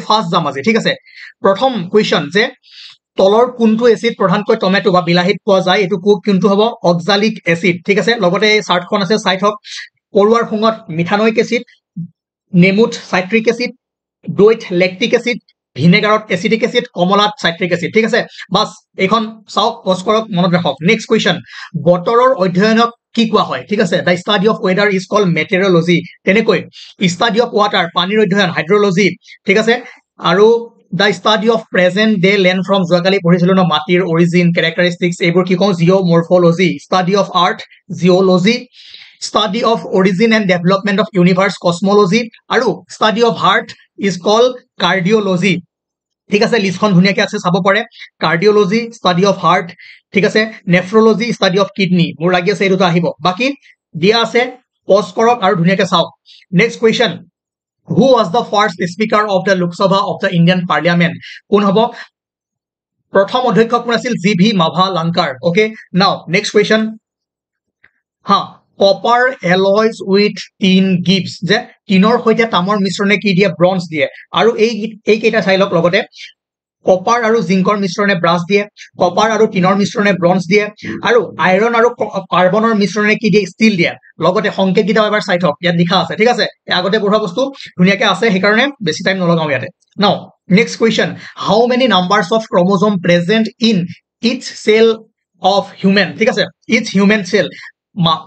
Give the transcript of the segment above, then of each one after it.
First যাম আজি ঠিক আছে প্ৰথম কোৱেশ্চন যে তলৰ কোনটো এসিড প্ৰধানকৈ টমেটো বা বিলাহীত পোৱা যায় এটো কোনটো হ'ব অক্সালিক এসিড ঠিক আছে লগতে এই চাৰ্টখন আছে চাই থক পৰুৱাৰ শুঙত মিথানয়িক এসিড নেমুত সাইট্ৰিক এসিড দৈত লেক্টিক এসিড ভিনেগাৰত এসিডিক এসিড কমলাত সাইট্ৰিক এসিড ঠিক আছে বাস এখন চাওক পজ কৰক মনত ৰাখক নেক্সট কোৱেশ্চন বতৰৰ অধ্যয়নক কি কোৱা হয় ঠিক আছে দা ষ্টাডি অফ ওয়েদাৰ ইজ কল্ড মেটেৰিঅলজি তেনেকৈ ষ্টাডি অফ ওয়াটাৰ পানীৰ অধ্যয়ন হাইড্ৰলজি ঠিক আছে আৰু the study of present day land from যোৱাকালি পঢ়িছিলো ন মাটিৰ origin characteristics এইবোৰ কি কওঁ geomorphology study of earth geology study of origin and development of universe cosmology আৰু study of heart is called cardiology ঠিক আছে লিষ্টখন ধুনিয়াকে আছে চাব পাৰে cardiology study of heart ঠিক আছে nephrology study of kidney মোৰ লাগি আছে এটো আহিব বাকি দিয়া আছে পজ কৰক আৰু ধুনিয়াকে চাওক next question Who was the first speaker of the Lok Sabha of the Indian Parliament? কোন হ'ব প্ৰথম অধ্যক্ষ কোন আছিল জিভি মাভা লাংকাৰ ওকে নাও নেক্সট কোৱেশ্চন হা কপাৰ এলয়জ উইথ টিন গিভস যে টিনৰ সৈতে তামৰ মিশ্ৰণে কি দিয়ে ব্ৰঞ্জ দিয়ে আৰু এই কেইটা চাইলক লগতে কপাৰ আৰু জিংকৰ মিশ্ৰণে ব্ৰাছ দিয়ে কপাৰ আৰু টিনৰ মিশ্ৰণে ব্ৰঞ্জ দিয়ে আৰু আইৰন আৰু কাৰ্বনৰ মিশ্ৰণে কি দিয়ে ষ্টিল দিয়ে লগতে সংকেত কিটা এবাৰ চাই থক ইয়াত লিখা আছে ঠিক আছে আগতে পঢ়া বস্তু ধুনিয়াকে আছে সেই কাৰণে বেছি টাইম নলগাও ইয়াতে now next question how many numbers of chromosome present in each cell of human ঠিক আছে ইচ হিউম্যান সেল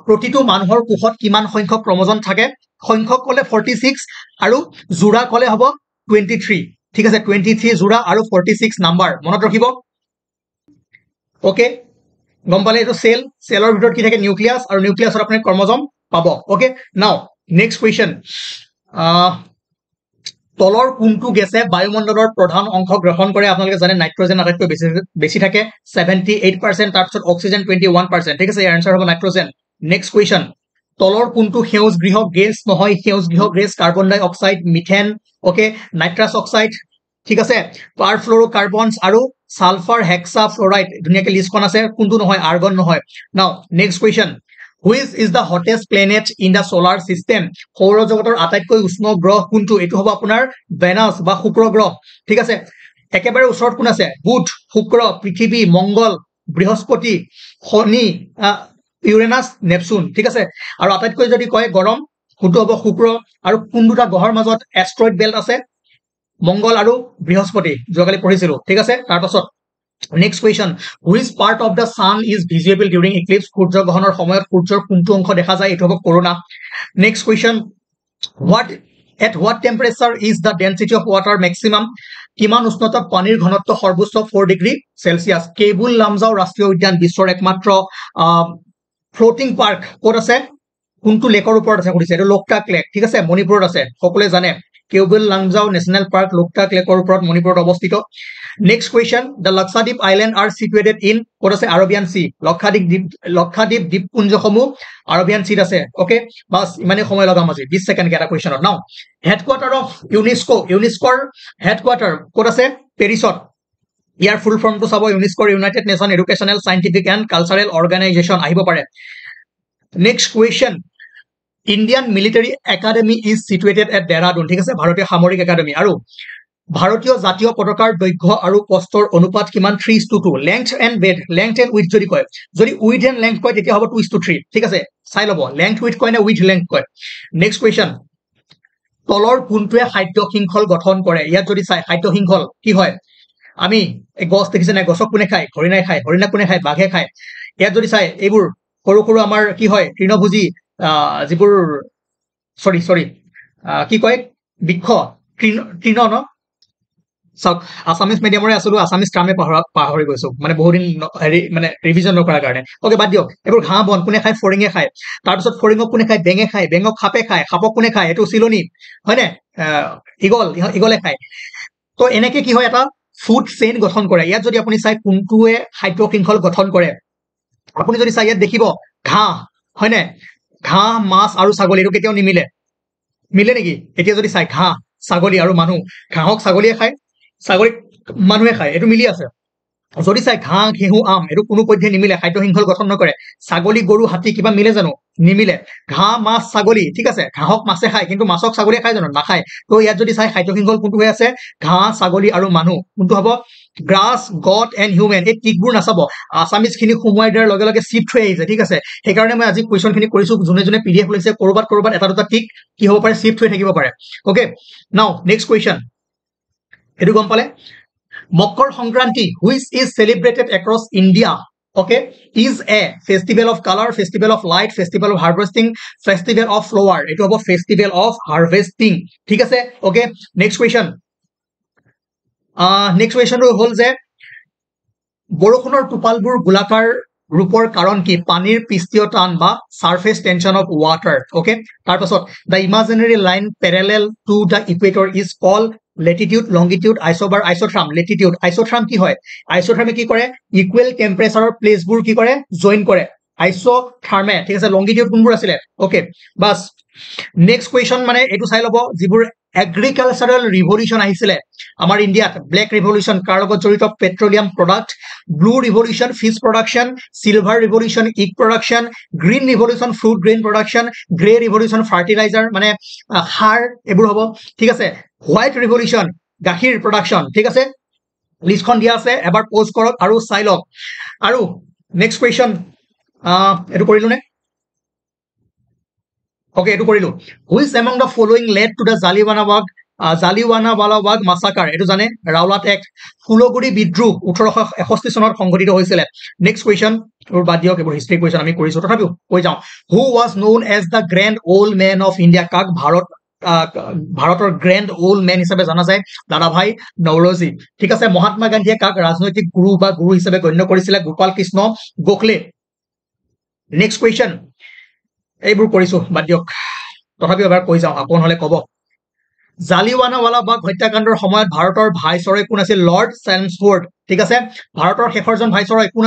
প্ৰতিটো মানুহৰ কোষত কিমান সংখ্যক ক্ৰোমোজোম থাকে সংখ্যক কলে 46 আৰু জোড়া কলে হ'ব 23 ঠিক আছে 23 জোড়া আৰু 46 নাম্বাৰ মনত ৰাখিব ওকে গম পালে এটো সেলৰ ভিতৰত কি থাকে নিউক্লিয়াছ আৰু নিউক্লিয়াছৰ আপুনি ক্ৰোমোজোম পাব ওকে নাও নেক্সট কোৱেশ্চন তলৰ কোনটো গেছে বায়ুমণ্ডলৰ প্ৰধান অংশ গ্ৰহণ কৰে আপোনালোকে জানে নাইট্ৰজেন আটাইতকৈ বেছি থাকে 78% তাৰ পিছত অক্সিজেন 21% ঠিক আছে ইয়াৰ আনসাৰ হ'ব নাইট্ৰজেন নেক্সট কোৱেশ্চন তলৰ কোনটো সেউজ গৃহ গেছ নহয় সেউজ গৃহ গেছ কাৰ্বন ডাই oxide methane okay nitrous oxide ঠিক আছে পাৰফ্লোৰোকাৰ্বনছ আৰু সালফাৰ হেক্সা ফ্লোৰাইড ধুনিয়াকে লিষ্টখন আছে কোনটো নহয় আৰ্গন নহয় নাও next question Which is the hottest planet in the solar system? সৌৰজগতৰ আটাইতকৈ উষ্ণ গ্ৰহ কোনটো এটো হ'ব আপোনাৰ ভেনাছ বা শুক্ৰ গ্ৰহ ঠিক আছে একেবাৰে ওচৰত কোন আছে বুধ শুক্ৰ পৃথিৱী মংগল বৃহস্পতি শনি ইউৰেনাছ নেপচুন ঠিক আছে আৰু আটাইতকৈ যদি কয় গৰম কোনটো হ'ব শুক্ৰ আৰু কোন দুটা গ্ৰহৰ মাজত এষ্ট্ৰইড বেল্ট আছে মংগল আৰু বৃহস্পতি যোৱাকালি পঢ়িছিলো ঠিক আছে তাৰ পাছত Next question Which part of the sun is visible during eclipse সূৰ্য গ্ৰহণৰ সময়ত সূৰ্যৰ কোনটো অংশ দেখা যায় এটো হ'ব corona Next question At what temperature is the density of water maximum কিমান উষ্ণতাত পানীৰ ঘনত্ব সৰ্বোচ্চ 4 ডিগ্ৰী সেলসিয়াস কেবুল লামজাও ৰাষ্ট্ৰীয় উদ্যান বিশ্বৰ একমাত্ৰ ফ্লোটিং পাৰ্ক ক'ত আছে কোনটো লেকৰ ওপৰত আছে কৈছে এটো লোকটাক লেক ঠিক আছে মণিপুৰত আছে সকলোৱে জানে কেবুল লামজাও নেশনাল পাৰ্ক লোকটাক লেকৰ ওপৰত মণিপুৰত অৱস্থিত Next question The Lakshadweep Island are situated in what is Arabian Sea Lakshadweep দ্বীপপুঞ্জসমূহ Arabian Sea আছে okay বাস ইমানে সময় লগাম আজি 20 সেকেন্ড এটা কোৱেশ্চনত নাও হেডকোয়াৰ্টাৰ অফ ইউনেস্কোৰ হেডকোয়াৰ্টাৰ ক'ত আছে পেৰিছত ইয়াৰ ফুল ফৰ্মটো চাব ইউনেস্কোৰ United Nation Educational Scientific and Cultural Organization আহিব পাৰে next question Indian Military Academy is situated at Dehradun ঠিক আছে ভাৰতীয় সামৰিক একাডেমি আৰু ভাৰতীয় জাতীয় পতাকাৰ দৈৰ্ঘ্য আৰু প্ৰস্থৰ অনুপাত কিমান 3:2 length and width যদি কয় যদি width and length কয় তেতিয়া হ'ব 2:3 ঠিক আছে চাই লব length width কয় না width length কয় next question তলৰ কোনটোৱে খাদ্য শৃংখল গঠন কৰে ইয়াত যদি চাই খাদ্য শৃংখল কি হয় আমি এই গছ দেখিছে না গছক কোনে খায় হৰিণাই খায় হৰিণা কোনে খায় বাঘে খায় ইয়াত যদি চাই এইবোৰ সৰু সৰু আমাৰ কি হয় তৃণভোজী যিবোৰ সৰি কি কয় বৃক্ষ তৃণ ন সব আসামিজ মিডিয়ামৰে আসলো আসামিজ ট্ৰামে পাহৰি গৈছো মানে বহুদিন হেৰি মানে ৰিভিজন নকৰাৰ কাৰণে ওকে বাদ দিয়ক এবোৰ ঘাঁ বন কোনে খায় ফৰিঙে খায় তাৰ পিছত ফৰিঙক কোনে খায় বেঙে খায় বেঙক খাপে খায় খাপক কোনে খায় এটো চিলনি হয়নে ইগলে খায় তো এনেকে কি হয় এটা ফুড চেইন গঠন কৰে ইয়াত যদি আপুনি চাই কোনটোৱে খাদ্য শৃংখল গঠন কৰে আপুনি যদি চাই ইয়াত দেখিব ঘাঁ হয়নে ঘাঁ মাছ আৰু ছাগলী এটো কেতিয়াও নিমিলে মিলে নেকি এতিয়া যদি চাই ঘাঁ ছাগলী আৰু মানুহ ঘাঁহক ছাগলীয়ে খায় ছাগলী মানুহে খায় এটো মিলি আছে যদি চাই ঘাঁহ ঘেঁহু আম এইটো কোনো পধ্যে নিমিলে, খাদ্য শৃংখল গঠন নকৰে। ছাগলী গৰু হাতী কিবা মিলে জানো? নিমিলে। ঘাঁহ মাছ ছাগলী, ঠিক আছে, ঘাঁহক মাছে খায় কিন্তু মাছক ছাগলীয়ে খায় জানো? নাখায়। তো ইয়াত যদি চাই খাদ্য শৃংখল কোনটো হৈ আছে? ঘাঁহ ছাগলী আৰু মানুহ। কোনটো হ'ব? Grass god and human. এই টিকবোৰ নাচাব, আছামিজ খিনি সোমোৱাই দিয়াৰ লগে লগে চিফ্ট হৈ আহিছে, ঠিক আছে। সেইকাৰণে মই আজি কুৱেশ্যন খিনি কৰিছো, যোনে যোনে PDF লৈছে কৰবাত এটা দুটা টিক কি হ'ব পাৰে? চিফ্ট হৈ থাকিব পাৰে। অকে, নাও নেক্সট কুৱেশ্যন। এইটো গম পালে? Makar Sankranti, which is celebrated across India, okay, is a festival of color, festival of light, festival of harvesting, festival of flower. It is a festival of harvesting. ঠিক আছে? Okay, next question. Next question হ'ল যে বৰষুণৰ টোপালবোৰ গোলাকাৰ ৰূপৰ কাৰণ কি? পানীৰ পৃষ্ঠীয় টান বা surface tension of water. Okay, তাৰপাছত the imaginary line parallel to the equator is called latitude, longitude, isobar, isotherm. Latitude, isotherm কি হয়? আইসোথ্ৰামে কি কৰে? ইকুৱেল টেম্পাৰেচাৰৰ প্লেচবোৰ কি কৰে? জইন কৰে, আইসোথ্ৰামে, ঠিক আছে। লংগিটিউড কোনবোৰ আছিলে? ওকে, বাস নেক্সট কুৱেশ্যন মানে এইটো চাই ল'ব, যিবোৰ এগ্ৰিকালচাৰেল ৰিভলিউশ্যন আহিছিলে আমাৰ ইণ্ডিয়াত। ব্লেক ৰিভলিউশ্যন কাৰ লগত জড়িত? Petroleum product. Blue revolution fish production. Silver revolution egg production. Green revolution fruit grain production. Grey revolution fertiliser মানে সাৰ, এইবোৰ হ'ব, ঠিক আছে। হোৱাইট ৰিভলিউশ্যন গাখীৰ প্ৰডাকশ্যন, ঠিক আছে। লিষ্টখন দিয়া আছে, এবাৰ প'ষ্ট কৰক আৰু চাই লওক। আৰু নেক্সট কুৱেশ্যন, এইটো কৰিলো নে? ওকে, এইটো কৰিলো। Which among the following led to the Jallianwala Bagh massacre? এইটো জানে, ৰাওলাট এক্ট। ফুলগুৰি বিদ্ৰোহ 1861 চনত সংঘটিত হৈছিলে। নেক্সট কুৱেশ্যন, এইবোৰ বাদ দিয়ক, এইবোৰ হিষ্ট্ৰী কুৱেশ্যন আমি কৰিছো, তথাপিও কৈ যাওঁ। Who was known as the grand old man of India? কাক ভাৰতৰ গ্ৰেণ্ড অল্ড মেন হিচাপে জনা যায়? দাদাভাই নৌৰোজী, ঠিক আছে। মহাত্মা গান্ধীয়ে কাক ৰাজনৈতিক গুৰু বা গুৰু হিচাপে গণ্য কৰিছিলে? গোপাল কৃষ্ণ গোখলে। নেক্সট কুৱেশ্যন, এইবোৰ কৰিছো, বাদ দিয়ক, তথাপিও এবাৰ কৈ যাওঁ, আপোন হলে কব। জালিৱানাৱালাবাগ হত্যাকাণ্ডৰ সময়ত ভাৰতৰ ভাইচৰয় কোন আছিল? লৰ্ড চেমছফোৰ্ড, ঠিক আছে। ভাৰতৰ শেষৰজন ভাইচৰয় কোন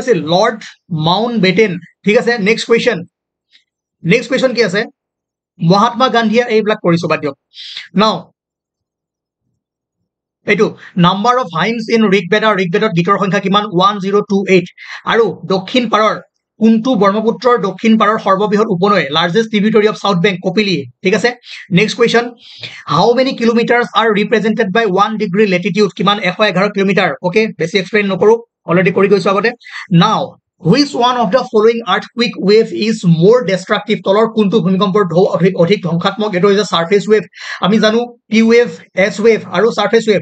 আছিল? লৰ্ড মাউণ্ট বেটেন, ঠিক আছে। নেক্সট কুৱেশ্যন কি আছে? মহাত্মা গান্ধীয়ে এইবিলাক কৰিছো, বাদ দিয়ক। নাও এইটো number of Himes in Rigveda, ঋগবেদত গীতৰ সংখ্যা কিমান? 1028। আৰু দক্ষিণ পাৰৰ কোনটো ব্ৰহ্মপুত্ৰৰ দক্ষিণ পাৰৰ সৰ্ববৃহৎ উপনৈ? Largest tributary of south bank, Kopili, ঠিক আছে। Next question, how many kilometres are represented by 1 degree latitude? কিমান? 111 কিলোমিটাৰ। ওকে, বেছি এক্সপ্লেইন নকৰো, অলৰেডি কৰি গৈছো আগতে। নাও which one of the following earthquake wave is more destructive? তলৰ কোনটো ভূমিকম্পৰ ঢৌ অধিক ধ্বংসাত্মক? এইটো হৈছে সাৰফেস ৱেভ। আমি জানো পি ৱেভ, এছ ৱেভ আৰু সাৰফেস ৱেভ,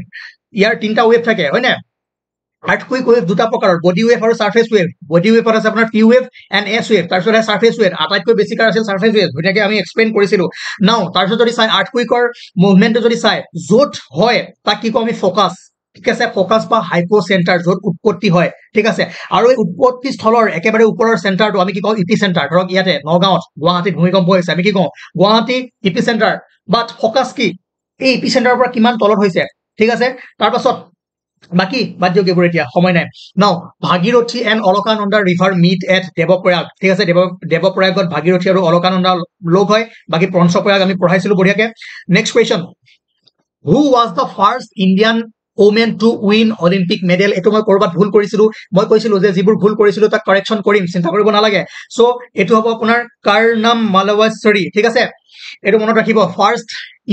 ইয়াৰ তিনিটা ৱেভ থাকে, হয় নে? আৰ্থকুইক ৱেভ দুটা প্ৰকাৰৰ, বডি ৱেভ আৰু সাৰফেস ৱেভ। বডি ৱেভত আছে আপোনাৰ P wave and S wave, তাৰপিছত সাৰফেস ৱেভ। আটাইতকৈ বেছি কাৰ আছিল? সাৰফেস ৱেভ, ধুনীয়াকৈ আমি এক্সপ্লেইন কৰিছিলো। নাও তাৰপিছত যদি চাই আৰ্থকুইকৰ মুভমেণ্টটো যদি চাই, য'ত হয় তাক কি কওঁ আমি? ফকাছ, ঠিক আছে। ফকাছ বা হাইপো চেণ্টাৰ, য'ত উৎপত্তি হয়, ঠিক আছে। আৰু এই উৎপত্তি স্থলৰ একেবাৰে ওপৰৰ চেণ্টাৰটো আমি কি কওঁ? ইপি চেণ্টাৰ। ধৰক ইয়াতে নগাঁৱত, গুৱাহাটীত ভূমিকম্প হৈছে, আমি কি কওঁ? গুৱাহাটী ইপি চেণ্টাৰ। বাট ফকাছ কি? এই ইপি চেণ্টাৰৰ পৰা কিমান তলত হৈছে, ঠিক আছে। তাৰপাছত বাকি বাদ দিয়ক, এইবোৰ এতিয়া সময় নাই। Now Bhagirathi and Alaknanda river meet at Devprayag, ঠিক আছে। দেৱপ্ৰয়াগত ভাগীৰথী আৰু অলকানন্দা লগ হয়। বাকী পঞ্চপ্ৰয়াগ আমি পঢ়াইছিলো বঢ়িয়াকে। Next question, who was the first Indian women to win Olympic medal? এইটো মই কৰবাত ভুল কৰিছিলো, মই কৈছিলো যে যিবোৰ ভুল কৰিছিলো তাক কাৰেকশ্যন কৰিম, চিন্তা কৰিব নালাগে। চ' এইটো হ'ব আপোনাৰ কাৰনাম মালৱেশ্বৰী, ঠিক আছে। এইটো মনত ৰাখিব, first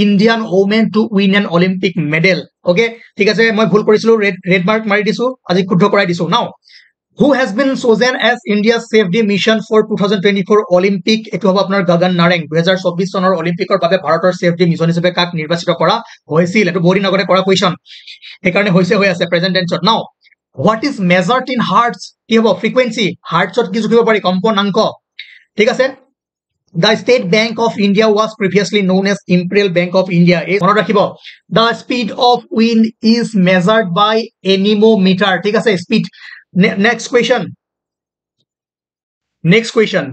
Indian women to win N Olympic medal. Okay, ঠিক আছে, মই ভুল কৰিছিলো, ৰেড মাৰ্ক মাৰি দিছো, আজি শুদ্ধ কৰাই দিছো। Now who has been chosen as India safety mission for 2024 Olympic? এইটো হ'ব আপোনাৰ গগন নাৰেং। 2024 চনৰ অলিম্পিকৰ বাবে ভাৰতৰ ছেফটি মিছন হিচাপে কাক নিৰ্বাচিত কৰা হৈছিল? এইটো বহুদিন আগতে কৰা কুৱেশ্যন, সেইকাৰণে হৈ আছে প্ৰেজেন্ট টেন্সত। Now what is measured in hertz? কি হ'ব? ফ্ৰিকুৱেঞ্চি। হাৰ্টছত কি জুখিব পাৰি? কম্পনাংক, ঠিক আছে। The State Bank of India was previously known as Imperial Bank of India. মনত ৰাখিব, the speed of wind is measured by anemometer, ঠিক আছে, speed. Next question,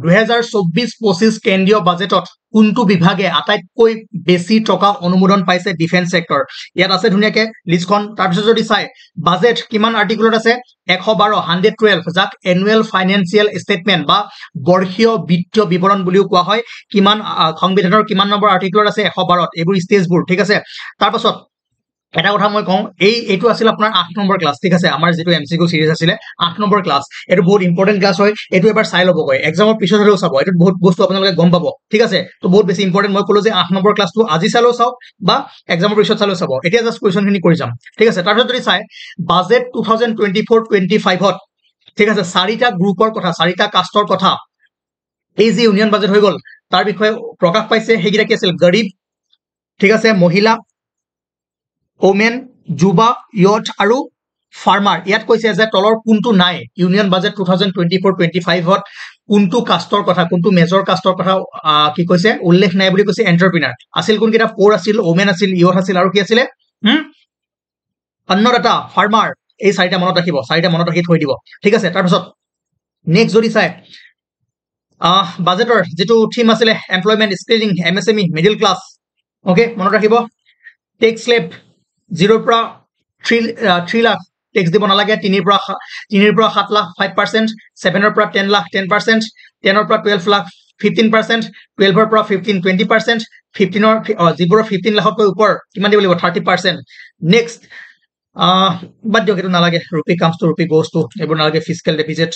2024-25 কেন্দ্ৰীয় বাজেটত কোনটো বিভাগে আটাইতকৈ বেছি টকা অনুমোদন পাইছে? Defence sector. ইয়াত আছে ধুনীয়াকে লিষ্টখন। তাৰপিছত যদি চাই বাজেট কিমান আৰ্টিকুলত আছে? 112, 112, যাক এনুৱেল ফাইনেন্সিয়েল ষ্টেটমেণ্ট বা বৰ্ষীয় বিত্তীয় বিৱৰণ বুলিও কোৱা হয়। কিমান সংবিধানৰ কিমান নম্বৰ আৰ্টিকুলত আছে? 112। এইবোৰ ষ্টেজবোৰ, ঠিক আছে। তাৰপাছত এটা কথা মই কওঁ, এইটো আছিল আপোনাৰ 8 নম্বৰ ক্লাছ, ঠিক আছে, আমাৰ যিটো এমচিকিউ সিৰিজ আছিলে 8 নম্বৰ ক্লাছ। এইটো বহুত ইম্পৰ্টেন্ট ক্লাছ হয়, এইটো এবাৰ চাই ল'বগৈ, এক্সামৰ পিছত হ'লেও চাব, এইটোত বহুত বস্তু আপোনালোকে গম পাব, ঠিক আছে। তো বহুত বেছি ইম্পৰ্টেন্ট, মই ক'লো যে 8 নম্বৰ ক্লাছটো আজি চালেও চাওক বা এক্সামৰ পিছত চালেও চাব। এতিয়া জাষ্ট কুৱেশ্যনখিনি কৰি যাম, ঠিক আছে। তাৰপিছত যদি চাই বাজেট 2024-25ত, ঠিক আছে, 4টা গ্ৰুপৰ কথা, 4টা কাষ্টৰ কথা, এই যে ইউনিয়ন বাজেট হৈ গ'ল তাৰ বিষয়ে প্ৰকাশ পাইছে। সেইকেইটা কি আছিল? গৰীব, ঠিক আছে, মহিলা, ওমেন, যুৱা, ইয়থ আৰু ফাৰ্মাৰ। ইয়াত কৈছে যে তলৰ কোনটো নাই ইউনিয়ন বাজেট 2024-25ত, কোনটো কাষ্টৰ কথা, কোনটো মেজৰ কাষ্টৰ কথা কি কৈছে উল্লেখ নাই বুলি কৈছে। এণ্টাৰপ্ৰিনাৰ আছিল কোনকেইটা? 4 আছিল, ওমেন আছিল, ইয়থ আছিল আৰু কি আছিলে? অন্নদাতা, ফাৰ্মাৰ। এই 4টা মনত ৰাখিব, 4টা মনত ৰাখি থৈ দিব, ঠিক আছে। তাৰপিছত নেক্সট যদি চাই বাজেটৰ যিটো থিম আছিলে employment, skilling, MSME, middle class, okay, মনত ৰাখিব। টেক্স স্লেব 0ৰ পৰা 3 লাখ টেক্স দিব নালাগে, 3ৰ পৰা 7 লাখ 5%, 7ৰ পৰা 10 লাখ 10%, 10ৰ পৰা 12 লাখ 15%, 12ৰ পৰা 15 20%, 15ৰ যিবোৰৰ 15 লাখতকৈ ওপৰ কিমান দিব লাগিব? 30%। নেক্সট বাদ দিয়ক, এইটো নালাগে, ৰূপী কামছ টু ৰূপী গোজ টু, এইবোৰ নালাগে। Physical deficit,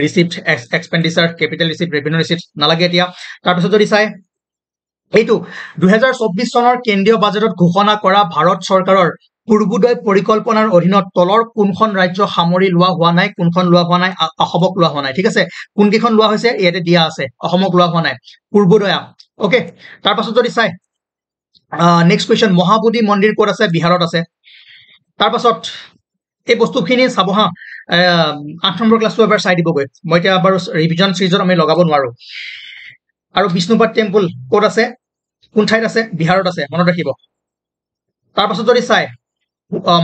receipt, expenditure, capital receipt, revenue receipt নালাগে এতিয়া। তাৰপিছত যদি চাই এইটো 2024 চনৰ কেন্দ্ৰীয় বাজেটত ঘোষণা কৰা ভাৰত চৰকাৰৰ পূৰ্বোদয় পৰিকল্পনাৰ অধীনত তলৰ কোনখন ৰাজ্য সামৰি লোৱা হোৱা নাই? কোনখন লোৱা হোৱা নাই? অসমক লোৱা হোৱা নাই, ঠিক আছে। কোনকেইখন লোৱা হৈছে ইয়াতে দিয়া আছে, অসমক লোৱা হোৱা নাই, পূৰ্বোদয়া, অ'কে। তাৰপাছত যদি চাই নেক্সট কুৱেশ্যন, মহাবোধি মন্দিৰ ক'ত আছে? বিহাৰত আছে। তাৰপাছত এই বস্তুখিনি চাব হা, 8 নম্বৰ ক্লাছটো এবাৰ চাই দিবগৈ, মই এতিয়া বাৰু ৰিভিজন চিৰিজত আমি লগাব নোৱাৰো। আৰু বিষ্ণুপাদ টেম্পল ক'ত আছে? কোন ঠাইত আছে? বিহাৰত আছে, মনত ৰাখিব। তাৰপাছত যদি চাই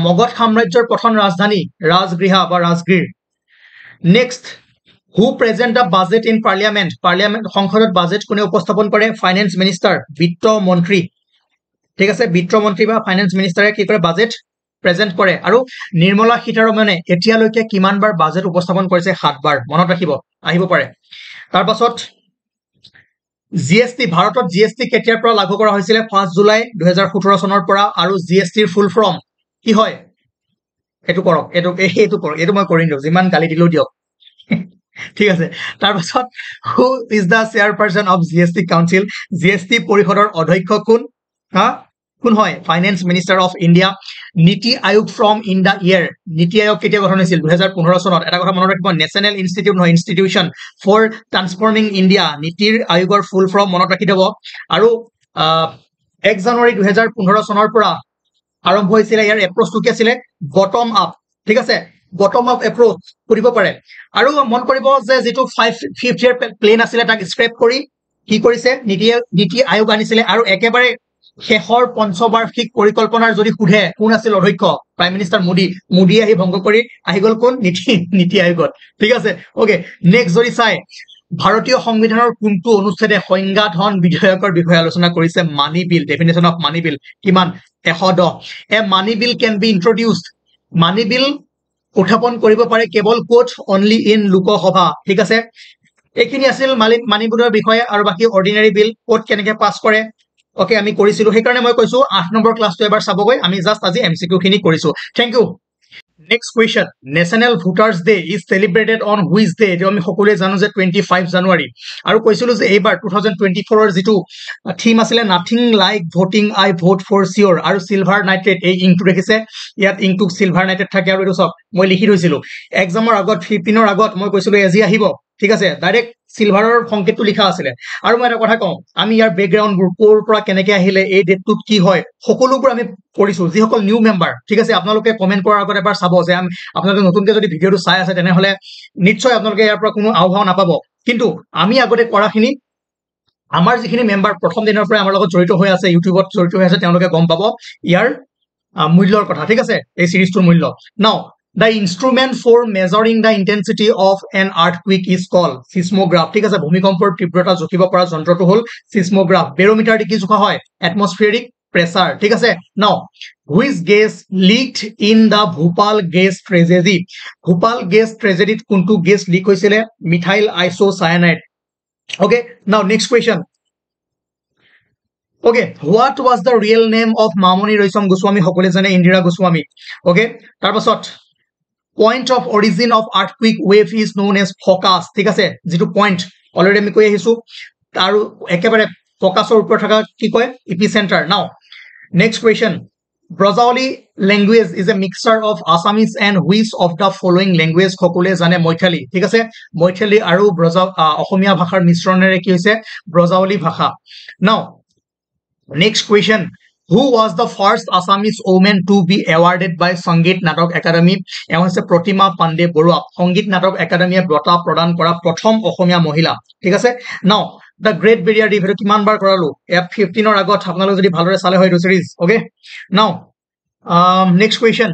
মগধ সাম্ৰাজ্যৰ প্ৰথম ৰাজধানী ৰাজগৃহা বা Rajgriha. Next, who present the budget in parliament? সংসদত বাজেট কোনে উপস্থাপন কৰে? ফাইনেন্স মিনিষ্টাৰ, বিত্ত মন্ত্ৰী, ঠিক আছে, বিত্ত মন্ত্ৰী বা ফাইনেন্স মিনিষ্টাৰে কি কৰে? বাজেট প্ৰেজেন্ট কৰে। আৰু নিৰ্মলা সীতাৰমণে এতিয়ালৈকে কিমানবাৰ বাজেট উপস্থাপন কৰিছে? 7 বাৰ, মনত ৰাখিব, আহিব পাৰে। তাৰপাছত GST, ভাৰতত GST কেতিয়াৰ পৰা লাগু কৰা হৈছিলে? 5 জুলাই 2017 চনৰ পৰা। আৰু GSTৰ ফুল ফৰ্ম কি হয়? এইটো কৰক, এইটো কৰক, এইটো মই কৰিম দিয়ক, যিমান গালি দিলেও দিয়ক, ঠিক আছে। তাৰপাছত who is the chairperson of GST council? GST পৰিষদৰ অধ্যক্ষ কোন? কোন হয়? Finance minister of India. নীতি আয়োগ ফ্ৰম ইন দ্য ইয়েৰ, নীতি আয়োগ কেতিয়া গঠন হৈছিল? 2015 চনত। এটা কথা মনত ৰাখিব, নেশ্যনেল ইনষ্টিটিউট নহয়, ইনষ্টিটিউচন ফৰ ট্ৰান্সফৰ্মিং ইণ্ডিয়া। নীতিৰ আয়োগৰ ফুল ফৰ্ম মনত ৰাখি দিব। আৰু 1 জানুৱাৰী 2015 চনৰ পৰা আৰম্ভ হৈছিলে ইয়াৰ এপ্ৰ'চটো কি আছিলে? বটম আপ, ঠিক আছে, বটম আপ এপ্ৰ'চ কৰিব পাৰে। আৰু মন কৰিব যে যিটো 5th ইয়াৰ প্লেন আছিলে তাক স্ক্ৰেপ কৰি কি কৰিছে? নীতি আয়োগ আনিছিলে। আৰু একেবাৰে শেষৰ পঞ্চবাৰ্ষিক পৰিকল্পনাৰ যদি সোধে কোন আছিল অধ্যক্ষ? প্ৰাইম মিনিষ্টাৰ মোদী আহি ভংগ কৰি আহি গ'ল কোন? নীতি আয়োগত, ঠিক আছে, অ'কে। নেক্সট যদি চাই ভাৰতীয় সংবিধানৰ কোনটো অনুচ্ছেদে সংজ্ঞাধন বিধেয়কৰ বিষয়ে আলোচনা কৰিছে? মানি বিল, ডেফিনেশ্যন অফ মানি বিল কিমান? 110। এ মানি বিল কেন বি ইন্ট্ৰডিউচড, মানি বিল উত্থাপন কৰিব পাৰে কেৱল ক'ত? অনলি ইন লোকসভা, ঠিক আছে। এইখিনি আছিল মানি বিলৰ বিষয়ে। আৰু বাকী অৰ্ডিনাৰী বিল ক'ত কেনেকে পাছ কৰে, অ'কে, আমি কৰিছিলো। সেইকাৰণে মই কৈছো 8 নম্বৰ ক্লাছটো এবাৰ চাবগৈ, আমি জাষ্ট আজি MCQ খিনি কৰিছো। Thank you. Next question, National Voters Day is celebrated on which day? এইটো আমি সকলোৱে জানো যে 25 জানুৱাৰী। আৰু কৈছিলো যে এইবাৰ 2024ৰ যিটো থিম আছিলে nothing like voting, I vote for sure. আৰু চিলভাৰ নাইট্ৰেট, এই ইংটো দেখিছে ইয়াত, ইংটো চিলভাৰ নাইট্ৰেট থাকে। আৰু এইটো চব মই লিখি থৈছিলো এক্সামৰ আগত, 15ৰ আগত মই কৈছিলো আজি আহিব, ঠিক আছে, ডাইৰেক্ট চিলভাৰৰ সংকেতটো লিখা আছিলে। আৰু মই এটা কথা কওঁ, আমি ইয়াৰ বেকগ্ৰাউণ্ডবোৰ ক'ৰ পৰা কেনেকে আহিলে, এই ডেটটোত কি হয়, সকলোবোৰ আমি কৰিছো। যিসকল নিউ মেম্বাৰ, ঠিক আছে, আপোনালোকে কমেণ্ট কৰাৰ আগত এবাৰ চাব যে আপোনালোকে নতুনকে যদি ভিডিঅ'টো চাই আছে তেনেহ'লে নিশ্চয় আপোনালোকে ইয়াৰ পৰা কোনো আওভাও নাপাব। কিন্তু আমি আগতে কৰাখিনি, আমাৰ যিখিনি মেম্বাৰ প্ৰথম দিনৰ পৰাই আমাৰ লগত জড়িত হৈ আছে, ইউটিউবত জড়িত হৈ আছে, তেওঁলোকে গম পাব ইয়াৰ মূল্যৰ কথা, ঠিক আছে, এই চিৰিজটোৰ মূল্য। নাও the instrument for measuring the intensity of an earthquake is called seismograph, ঠিক আছে, ভূমিকম্পৰ তীব্ৰতা জুখিব পৰা যন্ত্ৰটো হ'ল seismograph। বেৰোমিটাৰ কি জোখা হয়? atmospheric pressure, ঠিক আছে। নাও which gas leaked in the Bhopal gas tragedy? Bhopal gas ট্ৰেজেডিত কোনটো গেছ লিক হৈছিলে? Methyl isocyanide, okay। now next question, Okay, what was the real name of Mamoni Roysam Goswami সকলে জানে Indira Goswami? Okay, তাৰপাছত point of origin of earthquake wave is known as focus. ঠিক আছে, যেটো point already আমি কৈ আহিছো আৰু একেবাৰে ফকাসৰ ওপৰত থকা কি কয় epicenter. Now next question, Brajavali language is a mixture of Assamese and which of the following language সকলে জানে Maithili. ঠিক আছে, Maithili আৰু অসমীয়া ভাষাৰ মিশ্ৰণেৰে কি হৈছে Brajavali ভাষা. Now next question, who was the first Assamese woman to be awarded by Sangeet Natok Academy? এওঁ হৈছে প্ৰতিমা পাণ্ডে বৰুৱা, সংগীত নাটক একাডেমীয়ে বঁটা প্ৰদান কৰা প্ৰথম অসমীয়া মহিলা। ঠিক আছে, নাও দ্য গ্ৰেট বেৰিয়াৰ ৰিফ এইটো কিমান বাৰ কৰালো, 15 ৰ আগত আপোনালোকে যদি ভালদৰে চালে হয় এইটো সিৰিজ। ওকে, নাও নেক্সট কুৱেশ্যন,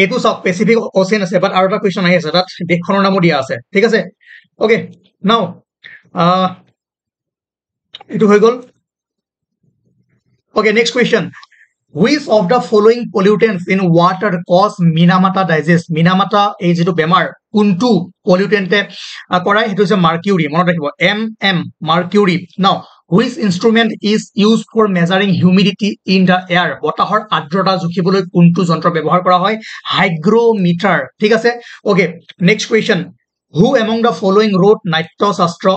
এইটো চাওক পেচিফিক অচিয়ান আছে, বাট আৰু এটা কুৱেশ্যন আহি আছে তাত দেশখনৰ নামো দিয়া আছে। ঠিক আছে, ওকে, নাও এইটো হৈ গ'ল। Okay, next question. Which of the following pollutants in water cause Minamata disease? Minamata এই যেটো বেমাৰ কোনটো পলিউটেন্টে কৰাই, হেতু হৈছে মাৰ্কিউৰি, মনত ৰাখিব MM, mercury. Now, which instrument is used for measuring humidity in the air? বতাহৰ আৰ্দ্ৰতা জুখিবলৈ কোনটো যন্ত্ৰ ব্যৱহাৰ কৰা হয়? হাইগ্ৰোমিটাৰ। ঠিক আছে, okay, next question. Who among the following wrote নাট্যশাস্ত্ৰ?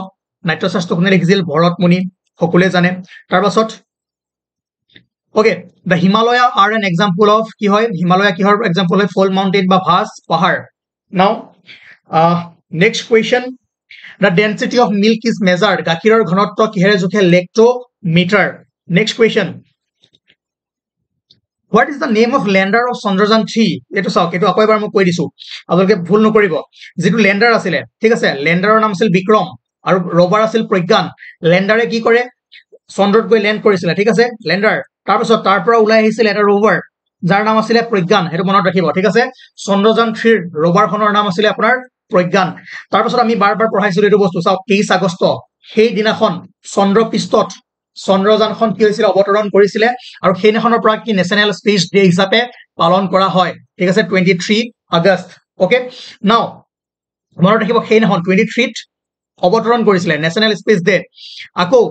নাট্যশাস্ত্ৰ কোনে লিখিছিল? ভৰতমুনি, সকলোৱে জানে। তাৰপাছত okay, the Himalaya are an example of কি হয়, Himalaya কিহৰ example হয়? Fall mountain বা ভাজ পাহাৰ। Now next question, the density of milk is measured, গাখীৰৰ ঘনত্ব কিহেৰে জোখে? লেক্টোমিটাৰ। next question, what is the name of lander of Chandrayaan 3? এইটো চাওক, এইটো আকৌ এবাৰ মই কৈ দিছো, আপোনালোকে ভুল নকৰিব। যেটো লেণ্ডাৰ আছিলে, ঠিক আছে, লেণ্ডাৰৰ নাম আছিল বিক্ৰম আৰু ৰভাৰ আছিল প্ৰজ্ঞান। লেণ্ডাৰে কি কৰে? চন্দ্ৰত গৈ লেণ্ড কৰিছিলে। ঠিক আছে, লেণ্ডাৰ। তাৰপিছত তাৰ পৰা ওলাই আহিছিল এটা ৰোভাৰ যাৰ নাম আছিলে প্ৰজ্ঞান, সেইটো মনত ৰাখিব। ঠিক আছে, চন্দ্ৰযান 3 ৰোভাৰখনৰ নাম আছিলে আপোনাৰ প্ৰজ্ঞান। তাৰপিছত আমি বাৰ বাৰ পঢ়াইছিলো এইটো বস্তু, চাওক 23 আগষ্ট, সেই দিনাখন চন্দ্ৰপৃষ্ঠত চন্দ্ৰযানখন কি হৈছিলে? অৱতৰণ কৰিছিলে, আৰু সেইদিনাখনৰ পৰা কি নেশ্যনেল স্পেচ ডে হিচাপে পালন কৰা হয়। ঠিক আছে, 23 আগষ্ট। ওকে, নাও মনত ৰাখিব সেইদিনাখন 23ত অৱতৰণ কৰিছিলে, নেশ্যনেল স্পেচ ডে। আকৌ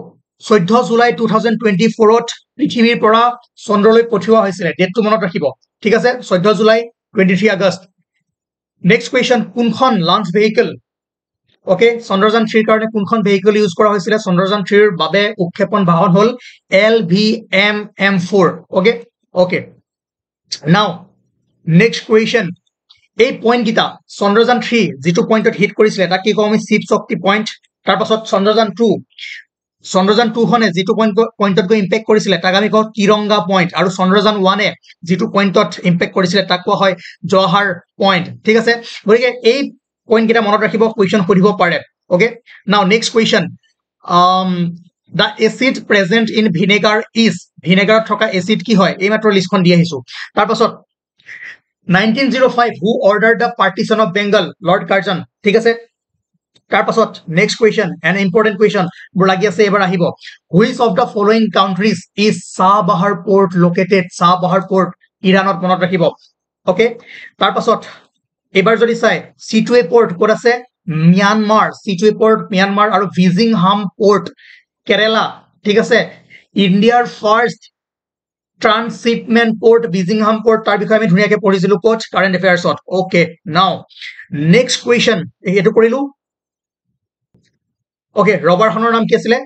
14 জুলাই 2024ত পৃথিৱীৰ পৰা চন্দ্ৰলৈ পঠিওৱা হৈছিলে, ডেটটো মনত ৰাখিব। ঠিক আছে, 14 জুলাই 23 আগষ্ট। নেক্সট কুৱেশ্যন, কোনখন লঞ্চ ভেহিকল, ওকে, চন্দ্ৰযান 3ৰ কাৰণে কোনখন ভেহিকল ইউজ কৰা হৈছিলে? চন্দ্ৰযান 3ৰ বাবে উৎক্ষেপণ বাহন হ'ল LVM-M4। ওকে, ওকে, নাও নেক্সট কুৱেশ্যন, এই পইণ্ট কেইটা চন্দ্ৰযান 3 যিটো পইণ্টত হিট কৰিছিলে তাক কি কওঁ আমি? শিৱ শক্তি পইণ্ট। তাৰপাছত চন্দ্ৰযান 2 খনে যিটো পইণ্টত গৈ ইম্পেক্ট কৰিছিলে তাক আমি কওঁ তিৰংগা পইণ্ট, আৰু চন্দ্ৰযান 1 যিটো পইণ্টত ইম্পেক্ট কৰিছিলে তাক কোৱা হয় জৱাহৰ পইণ্ট। ঠিক আছে, গতিকে এই পইণ্ট কেইটা মনত ৰাখিব, কুৱেশ্যন সুধিব পাৰে। ওকে, নাও next question, the acid present in vinegar is, ভিনেগাৰত থকা এচিড কি হয়? এই মাত্ৰ লিষ্টখন দি আহিছো। তাৰপাছত 1905 who ordered the partition of Bengal? Lord Curzon. ঠিক আছে, তাৰপাছত next question, an important question বোৰ লাগি আছে, এবাৰ আহিব। Which of the following countries is Chabahar port located? Chabahar port ইৰাণত, মনত ৰাখিব। ওকে, তাৰপাছত এবাৰ যদি চাই চিটুৱে পোৰ্ট ক'ত আছে? ম্যানমাৰ। চিটুৱে পোৰ্ট ম্যানমাৰ, আৰু ভিজিংহাম পোৰ্ট কেৰেলা। ঠিক আছে, ইণ্ডিয়াৰ ফাৰ্ষ্ট ট্ৰান্সশিপমেন্ট পোৰ্ট ভিজিংহাম পোৰ্ট, তাৰ বিষয়ে আমি ধুনীয়াকে পঢ়িছিলো ক'ত? কাৰেণ্ট এফেয়াৰ্ছত। ওকে, নাও নেক্সট কুৱেশ্যন, এইটো কৰিলো। ওকে, ৰবাৰখনৰ নাম কি আছিলে?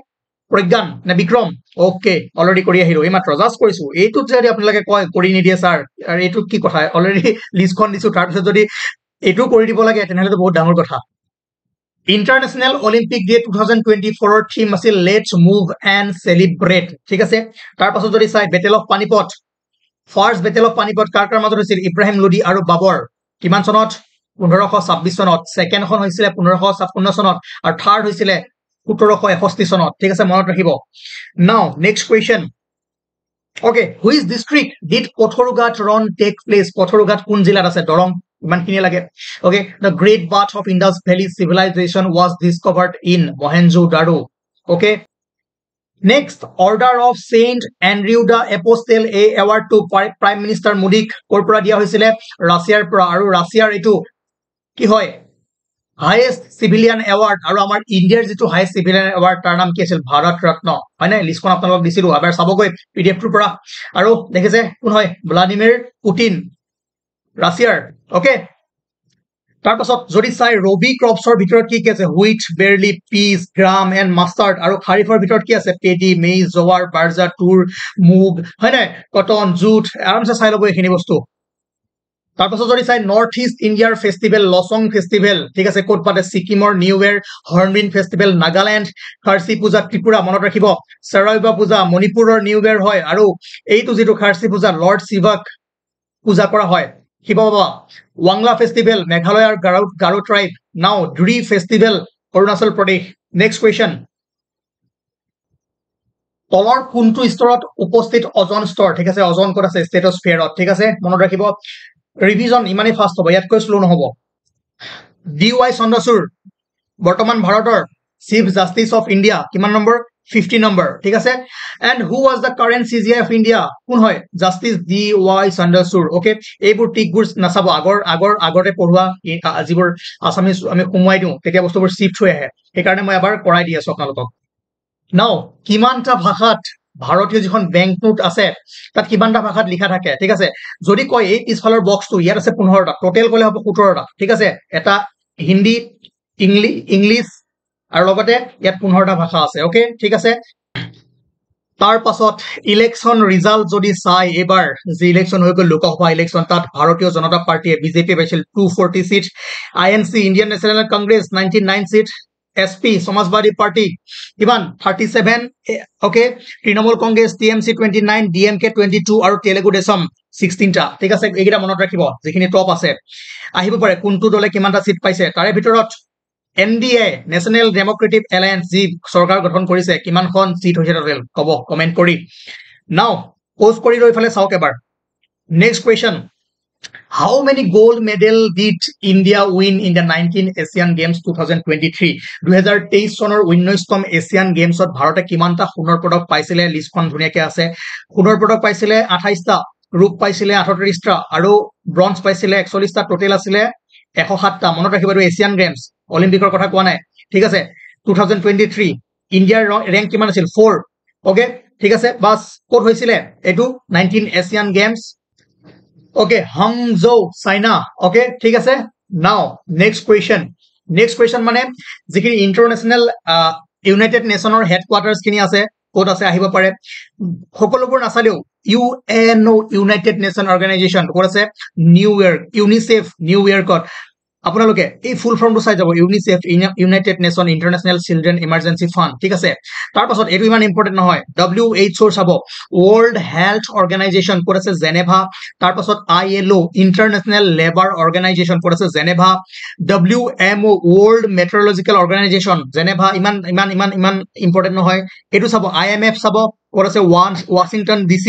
প্ৰজ্ঞান নে বিক্ৰম? ওকে, অলৰেডি কৰি আহিলো, এইমাত্ৰ জাষ্ট কৰিছো। এইটোত যদি আপোনালোকে কয় কৰি নিদিয়ে ছাৰ, আৰু এইটো কি কথা? অলৰেডি লিষ্টখন দিছো, তাৰপিছত যদি এইটো কৰি দিব লাগে তেনেহ'লেতো বহুত ডাঙৰ কথা। ইণ্টাৰনেশ্যনেল অলিম্পিক ডে 2024ৰ থিম আছিল লেটছ মুভ এণ্ড চেলিব্ৰেট। ঠিক আছে, তাৰপাছত যদি চাই battle of Panipat, first battle of Panipat কাৰ কাৰ মাজত হৈছিল? ইব্ৰাহিম লোডি আৰু বাবৰ। কিমান চনত? 1526 চনত। ছেকেণ্ডখন হৈছিলে 1556 চনত, আৰু থাৰ্ড হৈছিলে 1761 চনত। ঠিক আছে, মনত ৰাখিব। Now next question, okay, which district did Patharughat ৰন টেক প্লেচ? পথৰুঘাট কোন জিলাত আছে? দৰং। ইমানখিনিয়ে লাগে। Okay, the great bath of Indus valley civilisation was discovered in Mohenjo-daro. Okay, next, order of Saint Andrew the apostle, এই এৱাৰ্ডটো প্ৰাইম মিনিষ্টাৰ মোদীক ক'ৰ পৰা দিয়া হৈছিলে? ৰাছিয়াৰ পৰা, আৰু ৰাছিয়াৰ এইটো কি হয়? হাইয়েষ্ট চিভিলিয়ান এৱাৰ্ড আৰু আমাৰ ইণ্ডিয়াৰ যিটো হাইয়েষ্ট চিভিলিয়ান এৱাৰ্ড তাৰ নাম কি আছিল ভাৰত ৰত্ন হয়নে লিষ্টখন আপোনালোকক দিছিলো এবাৰ চাবগৈ পিডিএফটোৰ পৰা আৰু দেখিছে কোন হয় ভ্লাদিমিৰ পুটিন ৰাছিয়াৰ ওকে তাৰ পাছত যদি চাই ৰবি ক্ৰপছৰ ভিতৰত কি আছে wheat barley peas gram and mustard আৰু খাৰিফৰ ভিতৰত কি আছে পেডি মেইজ জৱাৰ বাৰ্জা তুৰ মুগ হয়নে কটন জুট আৰামছে চাই ল'ব এইখিনি বস্তু তাৰ পাছত যদি চাই নৰ্থ ইষ্ট ইণ্ডিয়াৰ ফেষ্টিভেল লচং ফেষ্টিভেল ঠিক আছে ক'ত পাতে ছিকিমৰ new year Hornbill festival Nagaland Kharchi Puja Tripura মনত ৰাখিব সৰাইবা পূজা মণিপুৰৰ নিউ ইয়েৰ হয় আৰু এইটো যিটো খাৰ্চি পূজা লৰ্ড শিৱক পূজা কৰা হয় শিৱ বাবা ৱাংলা ফেষ্টিভেল মেঘালয় আৰু গাৰো ট্ৰাইব নাও Dree festival Arunachal Pradesh next question তলৰ কোনটো স্তৰত উপস্থিত অজন স্তৰ ঠিক আছে অজন ক'ত আছে ষ্টেটছফিয়াৰত ঠিক আছে মনত ৰাখিব ৰিভিজন ইমানেই ফাষ্ট হ'ব ইয়াতকৈ শ্ল' নহ'ব ডি ৱাই চন্দ্ৰচূড় বৰ্তমান ভাৰতৰ চিফ জাষ্টিচ অফ ইণ্ডিয়া কিমান নম্বৰ 50 নম্বৰ ঠিক আছে and who was the current CGI of India কোন হয় justice D Y Chandrachud okay এইবোৰ টিকবোৰ নাচাব আগতে পঢ়োৱা যিবোৰ আছামিজ আমি সোমোৱাই দিওঁ তেতিয়া বস্তুবোৰ চিফ্ট হৈ আহে সেইকাৰণে মই এবাৰ কৰাই দি আছো আপোনালোকক নাও কিমানটা ভাষাত ভাৰতীয় যিখন বেংক নোট আছে তাত কিমানটা ভাষাত লিখা থাকে ঠিক আছে যদি কয় এই পিছফালৰ বক্সটো ইয়াত আছে 15টা টোটেল ক'লে হ'ব 17টা ঠিক আছে এটা হিন্দী ইংলিছ আৰু লগতে ইয়াত 15টা ভাষা আছে ওকে ঠিক আছে তাৰ পাছত ইলেকশ্যন ৰিজাল্ট যদি চাই এবাৰ যে ইলেকশ্যন হৈ গ'ল লোকসভা ইলেকশ্যন তাত ভাৰতীয় জনতা পাৰ্টিয়ে বিজেপি পাইছিল 240 seat INC Indian National Congress 99 seat SP Samajwadi party কিমান 37 okay Trinamool Congress TMC 29 DMK 22 আৰু তেলেগু দেশম 16টা ঠিক আছে এইকেইটা মনত ৰাখিব যিখিনি টপ আছে আহিব পাৰে কোনটো দলে কিমানটা সিট পাইছে তাৰে ভিতৰত NDA নেশ্যনেল ডেমক্ৰেটিক এলায়েন্স যি চৰকাৰ গঠন কৰিছে কিমানখন সিট হৈছে টোটেল ক'ব কমেন্ট কৰি নাও পোষ্ট কৰি লৈ ফালে চাওক এবাৰ next question How many gold medal did India win in the 19 Asian Games 2023? 2023 চনৰ 19তম এছিয়ান গেমছত ভাৰতে কিমানটা সোণৰ পদক পাইছিলে লিষ্টখন ধুনীয়াকৈ আছে সোণৰ পদক পাইছিলে 28টা ৰূপ পাইছিলে 38টা আৰু ব্ৰঞ্জ পাইছিলে 41টা টোটেল আছিলে 107টা মনত ৰাখিব আৰু এছিয়ান গেমছ অলিম্পিকৰ কথা কোৱা নাই ঠিক আছে 2023 ইণ্ডিয়াৰ ৰেংক কিমান আছিল 4 ওকে ঠিক আছে বাস ক'ত হৈছিলে এইটো 19 Asian games Okay, Hangzhou, China. Okay, ঠিক আছে now next question মানে যিখিনি ইন্টাৰনেশ্যনেল ইউনাইটেড নেশ্যনৰ হেডকোৱাৰ্টাৰ্ছ খিনি আছে ক'ত আছে আহিব পাৰে সকলোবোৰ নাচালেও UNO ইউনাইটেড নেশ্যন অৰ্গেনাইজেশ্যন ক'ত আছে নিউয়ৰ্ক ইউনিচেফ নিউয়ৰ্কত আপোনালোকে এই ফুল ফৰ্মটো চাই যাব UNICEF United nation international children emergency fund ঠিক আছে তাৰ পাছত এইটো ইমান ইম্পৰ্টেণ্ট নহয় WHO চাব ৱৰ্ল্ড হেল্থ অৰ্গেনাইজেশ্যন ক'ত আছে জেনেভা তাৰ পাছত ILO ইন্টাৰনেশ্যনেল লেবাৰ অৰ্গেনাইজেশ্যন ক'ত আছে Geneva WMO world meteorological organisation Geneva ইমান ইম্পৰ্টেণ্ট নহয় এইটো চাব IMF চাব ক'ত আছে Washington DC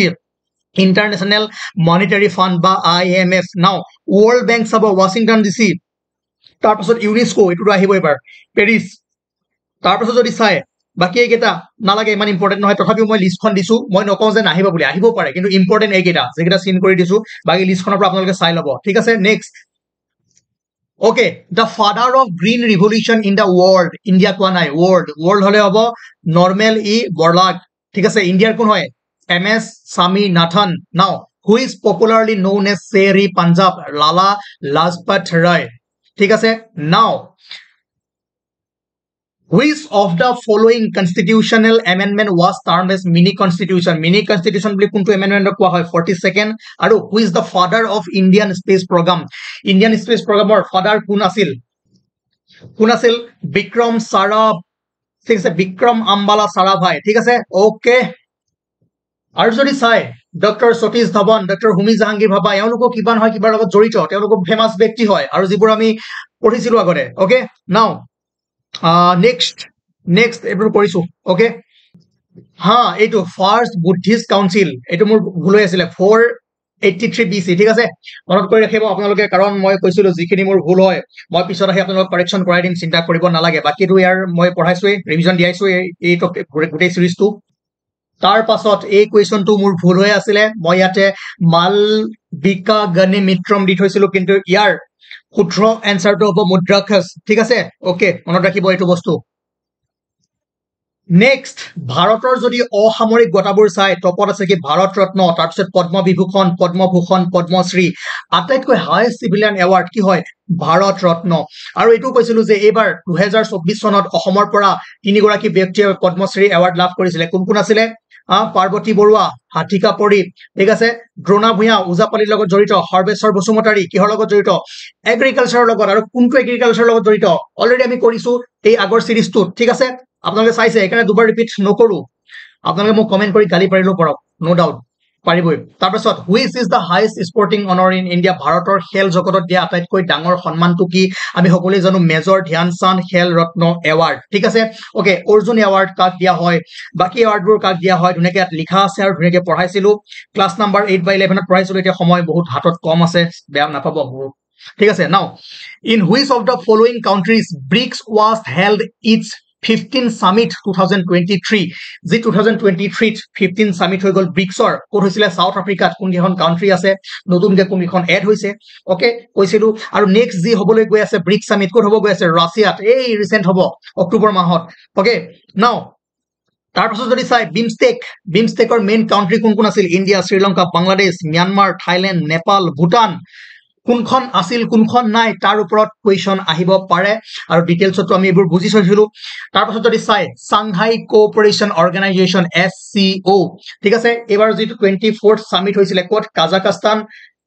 international monetary fund বা IMF নাও ৱৰ্ল্ড বেংক চাব ৱাশ্বিংটন DC তাৰ পাছত ইউনেস্কো এটো আহিব এবাৰ পেৰিছ তাৰ পাছত যদি চাই বাকি এইকেইটা নালাগে ইমান ইম্পৰ্টেণ্ট নহয় তথাপিও মই লিষ্টখন দিছো মই নকওঁ যে নাহিব বুলি আহিব পাৰে কিন্তু ইম্পৰ্টেণ্ট এইকেইটা যেকেইটা চিন কৰি দিছো বাকি লিষ্টখনৰ পৰা আপোনালোকে চাই ল'ব ঠিক আছে next okay the father of green revolution in the world India কোৱা নাই ৱৰ্ল্ড হলে হ'ব নৰ্মেল বৰলাগ ঠিক আছে ইণ্ডিয়াৰ কোন হয় MS Swaminathan now who is popularly known as Seri Punjab Lala Lajpat Rai ঠিক আছে now which of the following constitutional amendment was termed as mini constitution বুলি কোনটো amendment কোৱা হয় 42nd আৰু who is the father of Indian space programৰ father কোন আছিল বিক্ৰম সাৰাভাই ঠিক আছে বিক্ৰম আম্বালা সাৰাভাই ঠিক আছে ওকে আৰু যদি চাই ডক্টৰ সতীশ ধাৱন ডক্টৰ হোমী জাহাংগীৰ ভাবা এওঁলোকক কিমান হয় কিবাৰ লগত জড়িত তেওঁলোক ফেমাস ব্যক্তি হয় আৰু যিবোৰ আমি পঢ়িছিলো আগতে ওকে নাও নেক্সট এইবোৰ কৰিছো ওকে হা এইটো ফাৰ্ষ্ট বুদ্ধিষ্ট কাউন্সিল এইটো মোৰ ভুল হৈ আছিলে 483 BC ঠিক আছে মনত কৰি ৰাখিব আপোনালোকে কাৰণ মই কৈছিলো যিখিনি মোৰ ভুল হয় মই পিছত আহি আপোনালোকক কাৰেকচন কৰাই দিম চিন্তা কৰিব নালাগে বাকিটো ইয়াৰ মই পঢ়াইছো ৰিভিজন দিয়াইছো এই গোটেই সিৰিজটো তাৰ পাছত এই কোৱেশ্যনটো মোৰ ভুল হৈ আছিলে মই ইয়াতে মালবিকা গণি মিত্ৰম দি থৈছিলো কিন্তু ইয়াৰ শুদ্ধ এনসাৰটো হ'ব মুদ্ৰাক্ষস ঠিক আছে ওকে মনত ৰাখিব এইটো বস্তু নেক্সট ভাৰতৰ যদি অসামৰিক বঁটাবোৰ চাই টপত আছে কি ভাৰত ৰত্ন তাৰপিছত পদ্মবিভূষণ পদ্মভূষণ পদ্মশ্ৰী আটাইতকৈ হাইয়েষ্ট চিভিলিয়ান এৱাৰ্ড কি হয় ভাৰত ৰত্ন আৰু এইটো কৈছিলো যে এইবাৰ 2024 চনত অসমৰ পৰা তিনিগৰাকী ব্যক্তিয়ে পদ্মশ্ৰী এৱাৰ্ড লাভ কৰিছিলে কোন কোন আছিলে পাৰ্বতী বৰুৱা হাঠিকা পৰি ঠিক আছে দ্ৰোণা ভূঞা ওজাপালিৰ লগত জড়িত সৰ্বেশ্বৰ বসুমতাৰী কিহৰ লগত জড়িত এগ্ৰিকালচাৰৰ লগত আৰু কোনটো এগ্ৰিকালচাৰৰ লগত জড়িত অলৰেডি আমি কৰিছো এই আগৰ সিৰিজটোত ঠিক আছে আপোনালোকে চাইছে এখানে দুবাৰ ৰিপিট নকৰো আপোনালোকে মোক কমেন্ট কৰি গালি পাৰিলেও পৰক নো ডাউট পাৰিবই তাৰপিছত which is the highest sporting অনাৰ ইন ইণ্ডিয়া ভাৰতৰ খেল জগতত দিয়া আটাইতকৈ ডাঙৰ সন্মানটো কি আমি সকলোৱে জানো মেজৰ ধ্যানচান্দ খেল ৰত্ন এৱাৰ্ড ঠিক আছে ওকে অৰ্জুন এৱাৰ্ড কাক দিয়া হয় বাকি এৱাৰ্ডবোৰ কাক দিয়া হয় ধুনীয়াকে ইয়াত লিখা আছে আৰু ধুনীয়াকে পঢ়াইছিলো ক্লাছ নাম্বাৰ 8/11 ত পঢ়াইছিলো এতিয়া সময় বহুত হাতত কম আছে বেয়া নাপাব ঠিক আছে now in which of the following countries BRICS was held its 15 summit 2023 যি 2023 15 summit হৈ গল ব্ৰিক্সৰ কোন হৈছিলে সাউথ আফ্ৰিকাত কোনখন কাউন্ট্ৰি আছে নতুনকে কোনখন এড হৈছে ওকে কৈছিলো আৰু নেক্সট যি হ'বলৈ গৈ আছে ব্ৰিক্স সামিট কোন হ'ব গৈ আছে ৰাছিয়াত এই ৰিসেন্ট হ'ব অক্টোবৰ মাহত ওকে নাও তাৰপিছত যদি চাই বিমষ্টেকৰ মেইন কাউন্ট্ৰি কোন কোন আছিল India Sri Lanka Bangladesh Myanmar Thailand Nepal Bhutan কোনখন আছিল কোনখন নাই তাৰ ওপৰত কোৱেশ্চন আহিব পাৰে আৰু ডিটেইলছত আমি এইবোৰ বুজি থৈছিলো তাৰপিছত যদি চাই সাংহাই কোঅপাৰেচন অৰ্গানাইজেচন SCO ঠিক আছে এবাৰ যেটো 24th সামিট হৈছিল কোট কাজাখস্তান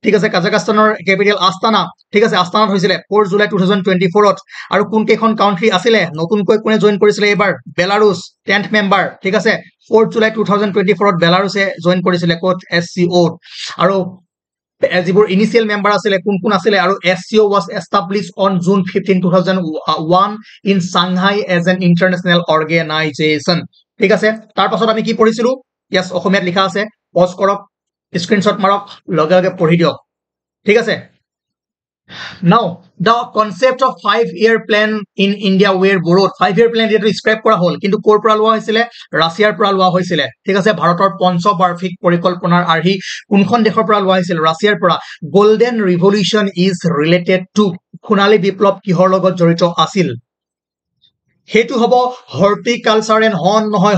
ঠিক আছে কাজাখস্তানৰ ক্যাপিটেল আস্তানা ঠিক আছে আস্তানাত হৈছিল 4 জুলাই 2024 ত আৰু কোন কেখন কাউন্ট্ৰি আছিল নতুনকৈ কোনে জয়েন কৰিছিল এবাৰ বেলাৰুছ 10th মেম্বাৰ ঠিক আছে 4 জুলাই 2024 ত বেলাৰুছে জয়েন কৰিছিল কোট SCO আৰু যিবোৰ ইনিশিয়াল মেম্বাৰ আছিল কোন আছিল আৰু SCO was established on June 15 2001 in Shanghai as an international organization ঠিক আছে তাৰ পাছত আমি কি পঢ়িছিলো यस অসমীয়াত লিখা আছে পজ কৰক স্ক্ৰিনশ্বট মাৰক লগে লগে পঢ়ি দিয়ক ঠিক আছে Now the concept of 5-year plan in India were borrowed 5-year plan যেটো স্ক্ৰেপ কৰা হল কিন্তু কোৰ পৰা লোৱা হৈছিল ৰাছিয়াৰ পৰা লোৱা হৈছিল ঠিক আছে ভাৰতৰ পঞ্চবাৰ্ষিক পৰিকল্পনাৰ আৰ্হি কোনখন দেশৰ পৰা লোৱা হৈছিল ৰাছিয়াৰ পৰা golden revolution is related to সোণালী বিপ্লৱ কিহৰ লগত জড়িত আছিল হেতু হ'ব হৰ্টিকালচাৰ এণ্ড হন নহয়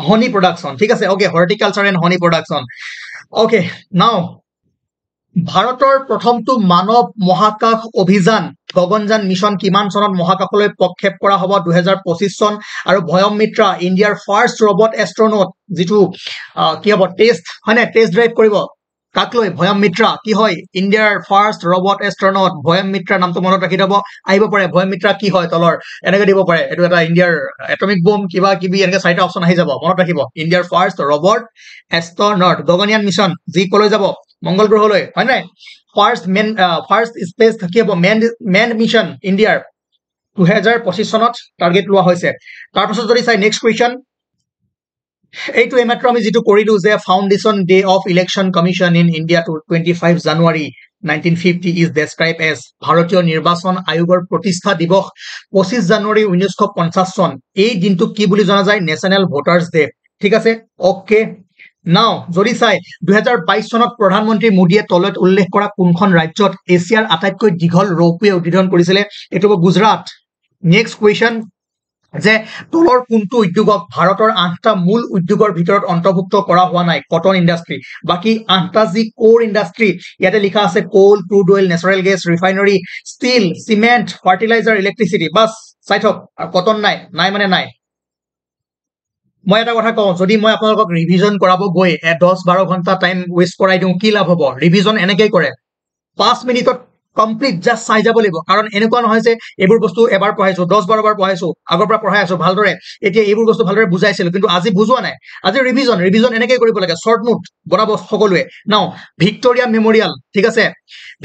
হনি প্ৰডাকশন ঠিক আছে okay horticulture and honey production okay নাও ভাৰতৰ প্ৰথমটো মানৱ মহাকাশ অভিযান গগনযান মিছন কিমান চনত মহাকাশলৈ প্ৰক্ষেপ কৰা হ'ব 2025 চন আৰু ভয়ম মিত্ৰা ইণ্ডিয়াৰ ফাৰ্ষ্ট ৰবট এষ্ট্ৰনট যেটো কি হ'ব টেষ্ট হয়নে টেষ্ট ড্ৰাইভ কৰিব কাকলৈ ভয়ম মিত্ৰা কি হয় ইণ্ডিয়াৰ ফাৰ্ষ্ট ৰবট এষ্ট্ৰনট ভয়ম মিত্ৰা নামটো মনত ৰাখি দিব আহিব পাৰে ভয়ম মিত্ৰা কি হয় তলৰ এনেকৈ দিব পাৰে এটো এটা ইণ্ডিয়াৰ এটমিক বম কিবা কিবি এনেকৈ চাৰিটা অপচন আহি যাব মনত ৰাখিব ইণ্ডিয়াৰ first robot astronaut Gaganyaan mission যি কলৈ যাব মঙ্গল গ্ৰহলৈ হয় নাই ফাৰ্ষ্ট স্পেস কি হ'ব মেন মিছন ইণ্ডিয়াৰ 2025 চনত টাৰ্গেট লোৱা হৈছে তাৰ পাছত যদি চাই নেক্সট কোৱেশ্চন এইটো এমাত্ৰ আমি যেটো কৰিলো যে foundation day of election commission in India 25 January 1950 is described as ভাৰতীয় নিৰ্বাচন আয়োগৰ প্ৰতিষ্ঠা দিৱস 25 জানুৱাৰী 1950 চন এই দিনটো কি বুলি জনা যায় নেশ্যনেল ভোটাৰ্স ডে ঠিক আছে ওকে নাও যদি চাই 2022 চনত প্ৰধানমন্ত্ৰী মোদীয়ে তলত উল্লেখ কৰা কোনখন ৰাজ্যত এছিয়াৰ আটাইতকৈ দীঘল ৰৌপৱে উদ্বোধন কৰিছিলে এটো গুজৰাট নেক্সট কোৱেশ্চন যে তলৰ কোনটো উদ্যোগক ভাৰতৰ 8টা মূল উদ্যোগৰ ভিতৰত অন্তৰ্ভুক্ত কৰা হোৱা নাই কটন ইন্ডাষ্ট্ৰি বাকি 8টা যি কোৰ ইন্ডাষ্ট্ৰি ইয়াতে লিখা আছে coal crude oil natural gas refinery steel cement fertiliser electricity বাস চাইথক আৰু কটন নাই মানে নাই মই এটা কথা কওঁ যদি মই আপোনালোকক ৰিভিজন কৰাব গৈ 10-12 ঘন্টা টাইম ওয়েস্ট কৰাই দিও কি লাভ হ'ব ৰিভিজন এনেকৈ কৰে 5 মিনিটত কমপ্লিট জাস্ট চাই যাব লাগিব কাৰণ এনেকুৱা নহয় যে এইবোৰ বস্তু এবাৰ পঢ়াইছো 10-12 বাৰ পঢ়াইছো আগৰ পৰা পঢ়াই আছো ভালদৰে এতিয়া এইবোৰ বস্তু ভালদৰে বুজাইছিল কিন্তু আজি বুজোৱা নাই আজি ৰিভিজন এনেকৈ কৰিব লাগে শৰ্ট নোট বনাব সকলোৱে নাও ভিক্টোৰিয়া মেমৰিয়েল ঠিক আছে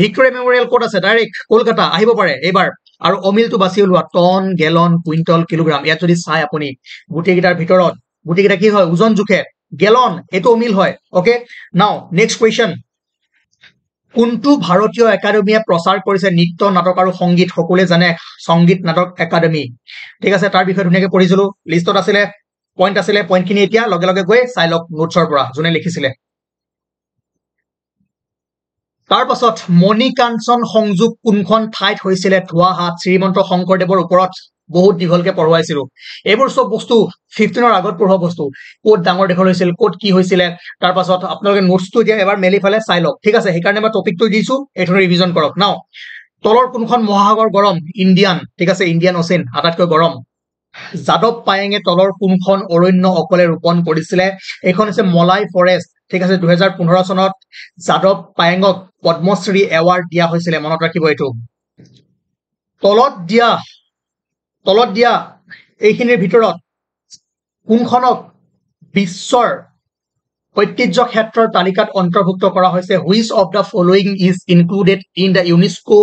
ভিক্টোৰিয়া মেমৰিয়েল ক'ত আছে ডাইৰেক্ট কলকাতা আহিব পাৰে এবাৰ আৰু অমিলটো বাছি ওলোৱা টন গেলন কুইন্টল কিলোগ্ৰাম ইয়াত যদি চাই আপুনি গুটিকেইটাৰ ভিতৰত গুটিকেইটা কি হয় ওজন জুখে গেলন এটো অমিল হয় ওকে নাও নেক্সট কোৱেশ্চন কোনটো ভাৰতীয় একাডেমিয়ে প্ৰচাৰ কৰিছে নৃত্য নাটক আৰু সংগীত সকলোৱে জানে সংগীত নাটক একাডেমি ঠিক আছে তাৰ বিষয়ে ধুনীয়াকৈ পঢ়িছিলো লিষ্টত আছিল পইণ্টখিনি এতিয়া লগে লগে গৈ চাই লওক নোটছৰ পৰা যোনে লিখিছিলে তাৰ পাছত মণিকাঞ্চন সংযোগ কোনখন ঠাইত হৈছিলে ধোৱাহাট শ্ৰীমন্ত শংকৰদেৱৰ ওপৰত বহুত দীঘলকে পঢ়ুৱাইছিলো এইবোৰ সব বস্তু 15ৰ আগত পঢ়োৱা বস্তু ক'ত ডাঙৰ দীঘল হৈছিল ক'ত কি হৈছিলে তাৰ পাছত আপোনালোকে নোটছটো এতিয়া এবাৰ মেলি ফালে চাই লওক ঠিক আছে সেইকাৰণে মই টপিকটো দিছো এইটো ৰিভিজন কৰক নাও তলৰ কোনখন মহাসাগৰ গৰম ইণ্ডিয়ান ঠিক আছে ইণ্ডিয়ান অচিন আটাইতকৈ গৰম যাদৱ পায়েঙে তলৰ কোনখন অৰণ্য অকলে ৰোপণ কৰিছিলে এইখন হৈছে মলাই ফৰেষ্ট ঠিক আছে 2015 চনত যাদৱ পায়েঙক পদ্মশ্ৰী এৱাৰ্ড দিয়া হৈছিলে মনত ৰাখিব এইটো তলত দিয়া এইখিনিৰ ভিতৰত কোনখনক বিশ্বৰ ঐতিহ্য ক্ষেত্ৰৰ তালিকাত অন্তৰ্ভুক্ত কৰা হৈছে which of the following is included in the UNESCO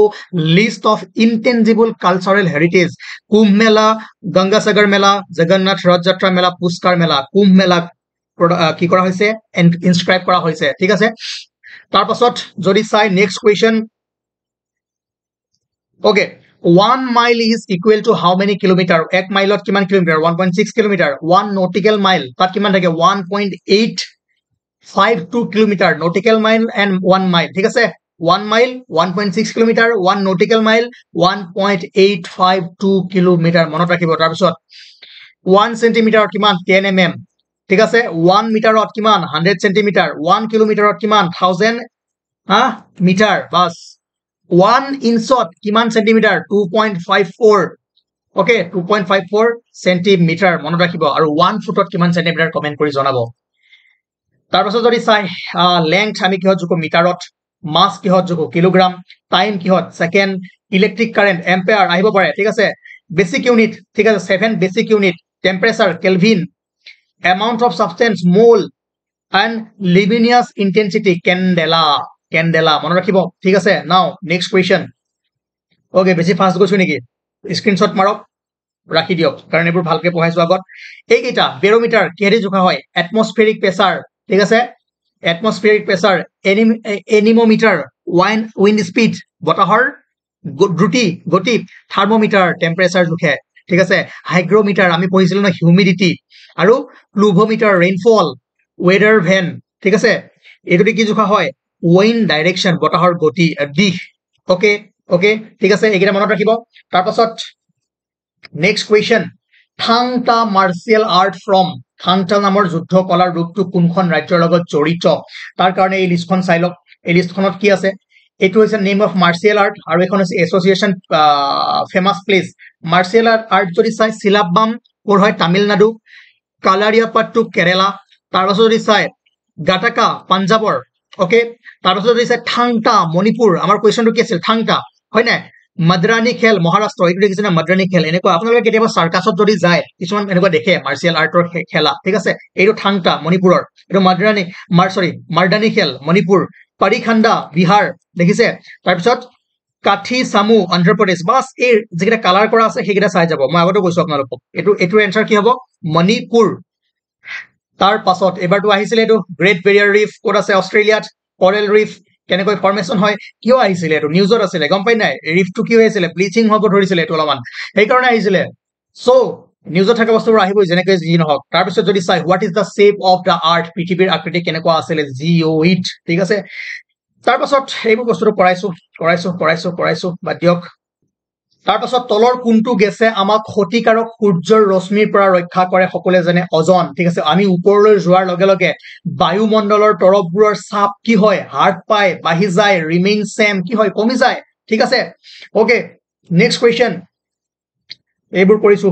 list of intangible cultural heritage Kumbh Mela Gangasagar Mela Jagannath Rath Yatra Mela পুষ্কাৰ মেলা কুম্ভ মেলাক কি কৰা হৈছে ইনস্ক্ৰাইব কৰা হৈছে ঠিক আছে তাৰ পাছত যদি চাই next question okay 1 mile is equal to how many kilometer 1 মাইলত কিমান কিলোমিটাৰ 1.6 কিলোমিটাৰ 1 nautical mile তাত কিমান থাকে 1.852 kilometre nautical mile and 1 mile ঠিক আছে 1 mile 1.6 kilometre 1 nautical mile 1.852 kilometre মনত ৰাখিব তাৰ পিছত 1 সেন্টিমিটাৰ কিমান 10 mm ঠিক আছে 1 মিটাৰত কিমান 100 সেন্টিমিটাৰ 1 কিলোমিটাৰত কিমান 1000 মিটাৰ বাস 1 ইঞ্চত কিমান সেন্টিমিটাৰ 2.54 ওকে 2.54 সেন্টিমিটাৰ মনত ৰাখিব আৰু 1 ফুটত কিমান সেন্টিমিটাৰ কমেন্ট কৰি জনাব তাৰ পাছত যদি চাই লেংথ আমি কিহত জুকো মিটাৰত মাস কিহত জুকো কিলোগ্ৰাম টাইম কিহত সেকেন্ড ইলেক্ট্ৰিক কাৰেন্ট এম্পিয়াৰ আহিব পাৰে ঠিক আছে বেসিক ইউনিট ঠিক আছে 7 basic unit temperature kelvin amount of substance mole and luminous intensity candela মনত ৰাখিব ঠিক আছে নাও নেক্সট কোৱেশ্চন ওকে বেছি ফাস্ট গৈছো নেকি স্ক্ৰিনশ্বট মাৰক ৰাখি দিয়ক কাৰণ এইবোৰ ভালকে পঢ়াইছো আগত এইকেইটা বেৰোমিটাৰ কিহেৰে জোখা হয় এটমস্ফেৰিক প্ৰেছাৰ ঠিক আছে এটমস্ফেৰিক প্ৰেছাৰ এনিমোমিটাৰ উইণ্ড স্পীড বতাহৰ গতি থাৰ্মোমিটাৰ টেম্পাৰেচাৰ জোখে ঠিক আছে হাইগ্ৰোমিটাৰ আমি পঢ়িছিলো না হিউমিডিটি আৰু প্লুভোমিটাৰ ৰেইনফল ওয়েদাৰ ভেন ঠিক আছে এইটো কি জোখা হয় উইণ্ড ডাইৰেকশন বতাহৰ গতি দিশ ওকে ওকে ঠিক আছে এইকেইটা মনত ৰাখিব তাৰ পাছত next question thangta মাৰ্শিয়েল art from thangta নামৰ যুদ্ধ কলাৰ ৰূপটো কোনখন ৰাজ্যৰ লগত জড়িত তাৰ কাৰণে এই লিষ্টখন চাই লওক এই লিষ্টখনত কি আছে এইটো হৈছে নেম অফ মাৰ্শিয়েল আৰ্ট আৰু এখন হৈছে এছ'চিয়েশ্যন ফেমাছ প্লেচ মাৰ্শিয়েল আৰ্ট যদি চাই চিলাবাম ক'ৰ হয় তামিলনাডু কালাৰিয়াপাট্টু কেৰেলা তাৰ পাছত যদি চাই গাটাকা পাঞ্জাবৰ ওকে তাৰ পাছত যদি চাই থাংটা মণিপুৰ আমাৰ কুৱেশ্যনটো কি আছিল থাংটা হয় নাই মাদ্ৰানী খেল মহাৰাষ্ট্ৰ এইটো দেখিছে না মাদ্ৰানী খেল এনেকুৱা আপোনালোকে কেতিয়াবা চাৰ্কাছত যদি যায় কিছুমান এনেকুৱা দেখে মাৰ্শিয়েল আৰ্টৰ খেলা ঠিক আছে এইটো থাংটা মণিপুৰৰ এইটো মাৰ্দানী খেল মণিপুৰ পাৰিখাণ্ডা বিহাৰ দেখিছে তাৰপিছত কাঠি চামু অন্ধ্ৰপ্ৰদেশ বাস এই যিকেইটা কালাৰ কৰা আছে সেইকেইটা চাই যাব মই আগতে কৈছো আপোনালোকক এইটোৰ এনচাৰ কি হ'ব মণিপুৰ তাৰ পাছত এবাৰটো আহিছিলে এইটো গ্ৰেট বেৰিয়াৰ ৰিফ ক'ত আছে অষ্ট্ৰেলিয়াত কৰেল ৰিফ কেনেকৈ ফৰ্মেশন হয় কিয় আহিছিলে এইটো নিউজত আছিলে গম পাই নাই ৰিফটো কি হৈছিলে ব্লিচিং হ'ব ধৰিছিলে এইটো অলপমান সেইকাৰণে আহিছিলে সো নিউজত থকা বস্তুবোৰ আহিবই যেনেকৈ যি নহওক তাৰপিছত যদি চাই what is the shape of the earth পৃথিৱীৰ আকৃতি কেনেকুৱা আছিলে জিঅ'ইড ঠিক আছে তাৰ পাছত এইবোৰ বস্তুটো কৰাইছো বাদ দিয়ক তাৰ পাছত তলৰ কোনটো গেছে আমাক ক্ষতিকাৰক সূৰ্যৰ ৰশ্মিৰ পৰা ৰক্ষা কৰে সকলোৱে জানে অজন ঠিক আছে আমি ওপৰলৈ যোৱাৰ লগে লগে বায়ুমণ্ডলৰ তৰফবোৰৰ চাপ কি হয় হ্ৰাস পায় বাঢ়ি যায় ৰিমেইন সেম কি হয় কমি যায় ঠিক আছে ওকে নেক্সট কোৱেশ্চন এইবোৰ কৰিছো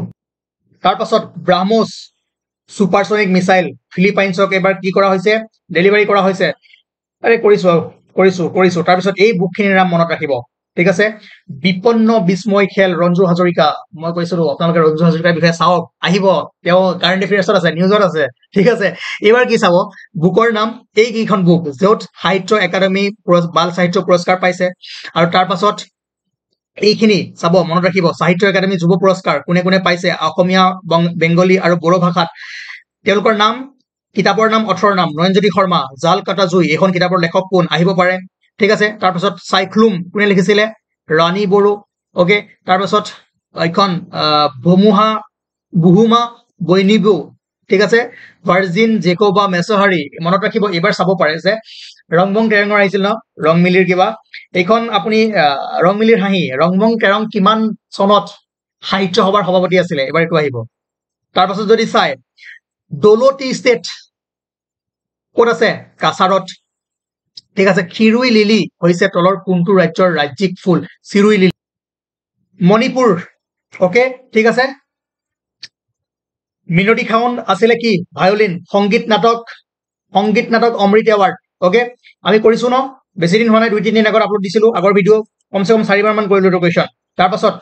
তাৰ পাছত ব্ৰাহ্মোছ সুপাৰসনিক মিসাইল ফিলিপাইনছক এবাৰ কি কৰা হৈছে ডেলিভাৰী কৰা হৈছে আৰে কৰিছো তাৰ পিছত এই বুকখিনিৰ নাম মনত ৰাখিব ঠিক আছে বিপন্ন বিস্ময় খেল ৰঞ্জু হাজৰিকা মই কৈছিলো আপোনালোকে ৰঞ্জু হাজৰিকাৰ বিষয়ে চাওক আহিব তেওঁ কাৰেণ্ট এফেয়াৰ্ছত আছে নিউজত আছে ঠিক আছে এবাৰ কি চাব বুকৰ নাম এই কেইখন বুক য'ত সাহিত্য একাডেমী বাল সাহিত্য পুৰস্কাৰ পাইছে আৰু তাৰ পাছত এইখিনি চাব মনত ৰাখিব সাহিত্য একাডেমী যুৱ পুৰস্কাৰ কোনে কোনে পাইছে অসমীয়া বেংগলী আৰু বড়ো ভাষাত তেওঁলোকৰ নাম কিতাপৰ নাম অথৰৰ নাম নয়নজ্যোতি শৰ্মা জাল কাটা জুই এইখন কিতাপৰ লেখক কোন আহিব পাৰে ঠিক আছে তাৰ পাছত সাইক্লুম কোনে লিখিছিলে ৰাণী বড়ো ওকে তাৰ পাছত এখন বুহুমা বৈনিবু ঠিক আছে ভাৰ্জিন জেকোবা মেছহাৰী মনত ৰাখিব এবাৰ চাব পাৰে যে ৰংবং টেৰেঙৰ আহিছিল ন ৰংমিলিৰ কিবা এইখন আপুনি ৰংমিলিৰ হাঁহি ৰংবং টেৰং কিমান চনত সাহিত্য সভাৰ সভাপতি আছিলে এবাৰ এইটো আহিব তাৰ পাছত যদি চাই ডলো টি ষ্টেট ক'ত আছে কাছাৰত ঠিক আছে খিৰুই লিলি হৈছে তলৰ কোনটো ৰাজ্যৰ ৰাজ্যিক ফুল চিৰুই লিলি মণিপুৰ ওকে ঠিক আছে মিনতি খাউন আছিলে কি ভায়োলিন সংগীত নাটক অমৃত এৱাৰ্ড ওকে আমি কৰিছো ন বেছি দিন হোৱা নাই 2-3 দিন আগত আপলোড দিছিলো আগৰ ভিডিঅ' কমসে কম 4 বাৰ মান কৰিলো এইটো কুৱেশ্যন তাৰ পাছত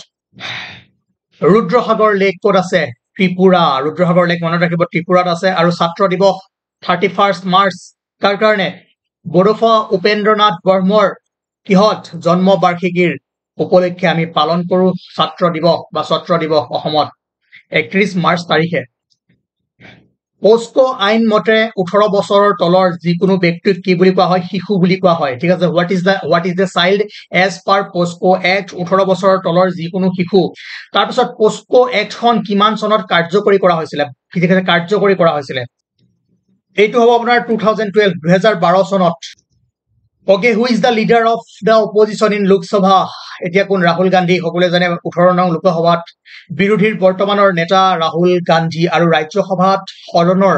ৰুদ্ৰসাগৰ লেক ক'ত আছে ত্ৰিপুৰা ৰুদ্ৰসাগৰ লেক মনত ৰাখিব ত্ৰিপুৰাত আছে আৰু ছাত্ৰ দিৱস 31 মাৰ্চ কাৰ কাৰণে বড়োফা উপেন্দ্ৰনাথ বৰ্মৰ কিহত জন্ম বাৰ্ষিকীৰ উপলক্ষে আমি পালন কৰো ছাত্ৰ দিৱস বা ছাত্ৰ দিৱস অসমত 31 মাৰ্চ তাৰিখে পোস্কো আইন মতে 18 বছৰৰ তলৰ যিকোনো ব্যক্তিক কি বুলি কোৱা হয় শিশু বুলি কোৱা হয় ঠিক আছে what is the child age per POCSO act 18 বছৰৰ তলৰ যিকোনো শিশু তাৰপিছত পোস্কো এক্টখন কিমান চনত কাৰ্যকৰী কৰা হৈছিলে ঠিক আছে কাৰ্যকৰী কৰা হৈছিলে এইটো হ'ব আপোনাৰ 2012 চনত okay who is the leader of the opposition in Lok Sabha এতিয়া কোন ৰাহুল গান্ধী সকলোৱে জানে 18 নং লোকসভাত বিৰোধীৰ বৰ্তমানৰ নেতা ৰাহুল গান্ধী আৰু ৰাজ্যসভাত সদনৰ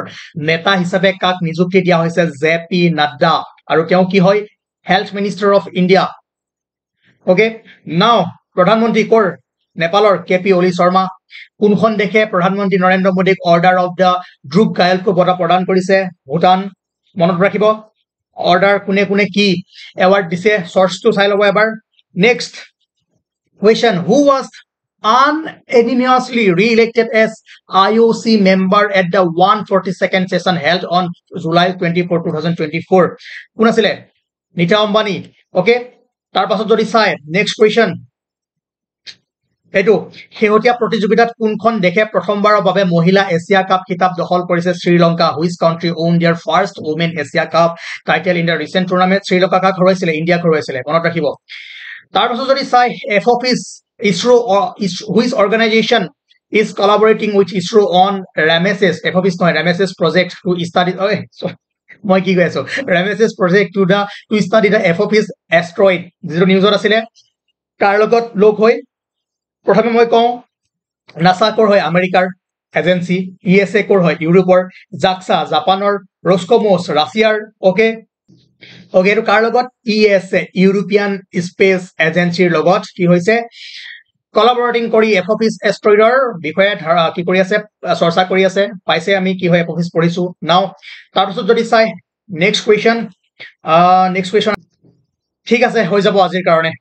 নেতা হিচাপে কাক নিযুক্তি দিয়া হৈছে জে.পি. নাড্ডা আৰু তেওঁ কি হয় health minister of India okay নাও প্ৰধানমন্ত্ৰী কৰ নেপালৰ কে.পি. অলি শৰ্মা কোনখন দেশে প্ৰধানমন্ত্ৰী নৰেন্দ্ৰ মোদীক অৰ্ডাৰ অফ দ্য ধ্ৰুৱ গায়কো বঁটা প্ৰদান কৰিছে ভূটান মনত ৰাখিব অৰ্ডাৰ কোনে কোনে কি এৱাৰ্ড দিছে চৰ্চটো চাই ল'ব এবাৰ next question who was unanimously re-elected as IOC member at the 142nd session held on July 24, 2024 কোন আছিলে নীতা আম্বানী ওকে তাৰ পাছত যদি চাই নেক্সট কুৱেশ্যন এইটো শেহতীয়া প্ৰতিযোগিতাত কোনখন দেশে প্ৰথমবাৰৰ বাবে মহিলা এছিয়া কাপ খিতাপ দখল কৰিছে Sri Lanka which country won their first women Asia cup title in the recent tournament Sri Lanka কাক হৰুৱাইছিলে ইণ্ডিয়াক হৰুৱাইছিলে মনত ৰাখিব তাৰ পাছত যদি চাই এফঅফিছ ISRO which organization is collaborating with ISRO on Rameses FOPIS নহয় Rameses project to study মই কি কৈ আছো Rameses project to study the FOPIS asteroid যিটো নিউজত আছিলে কাৰ লগত লগ হৈ প্ৰথমে মই কওঁ নাসা কৰ হয় আমেৰিকাৰ এজেন্সি ইএসএ কৰ হয় ইউৰোপৰ জাক্সা জাপানৰ ৰস্কমছ ৰাছিয়াৰ ওকে এটো কাৰ লগত ইএসএ ইউৰোপিয়ান স্পেচ এজেন্সিৰ লগত কি হৈছে কোলাবৰেটিং কৰি এফঅফিস এষ্ট্ৰইডৰ বিষয়ে কি কৰি আছে চৰ্চা কৰি আছে পাইছে আমি কি হয় এফঅফিস পঢ়িছো নাও তাৰ পিছত যদি চাই নেক্সট কুৱেশ্যন ঠিক আছে হৈ যাব আজিৰ কাৰণে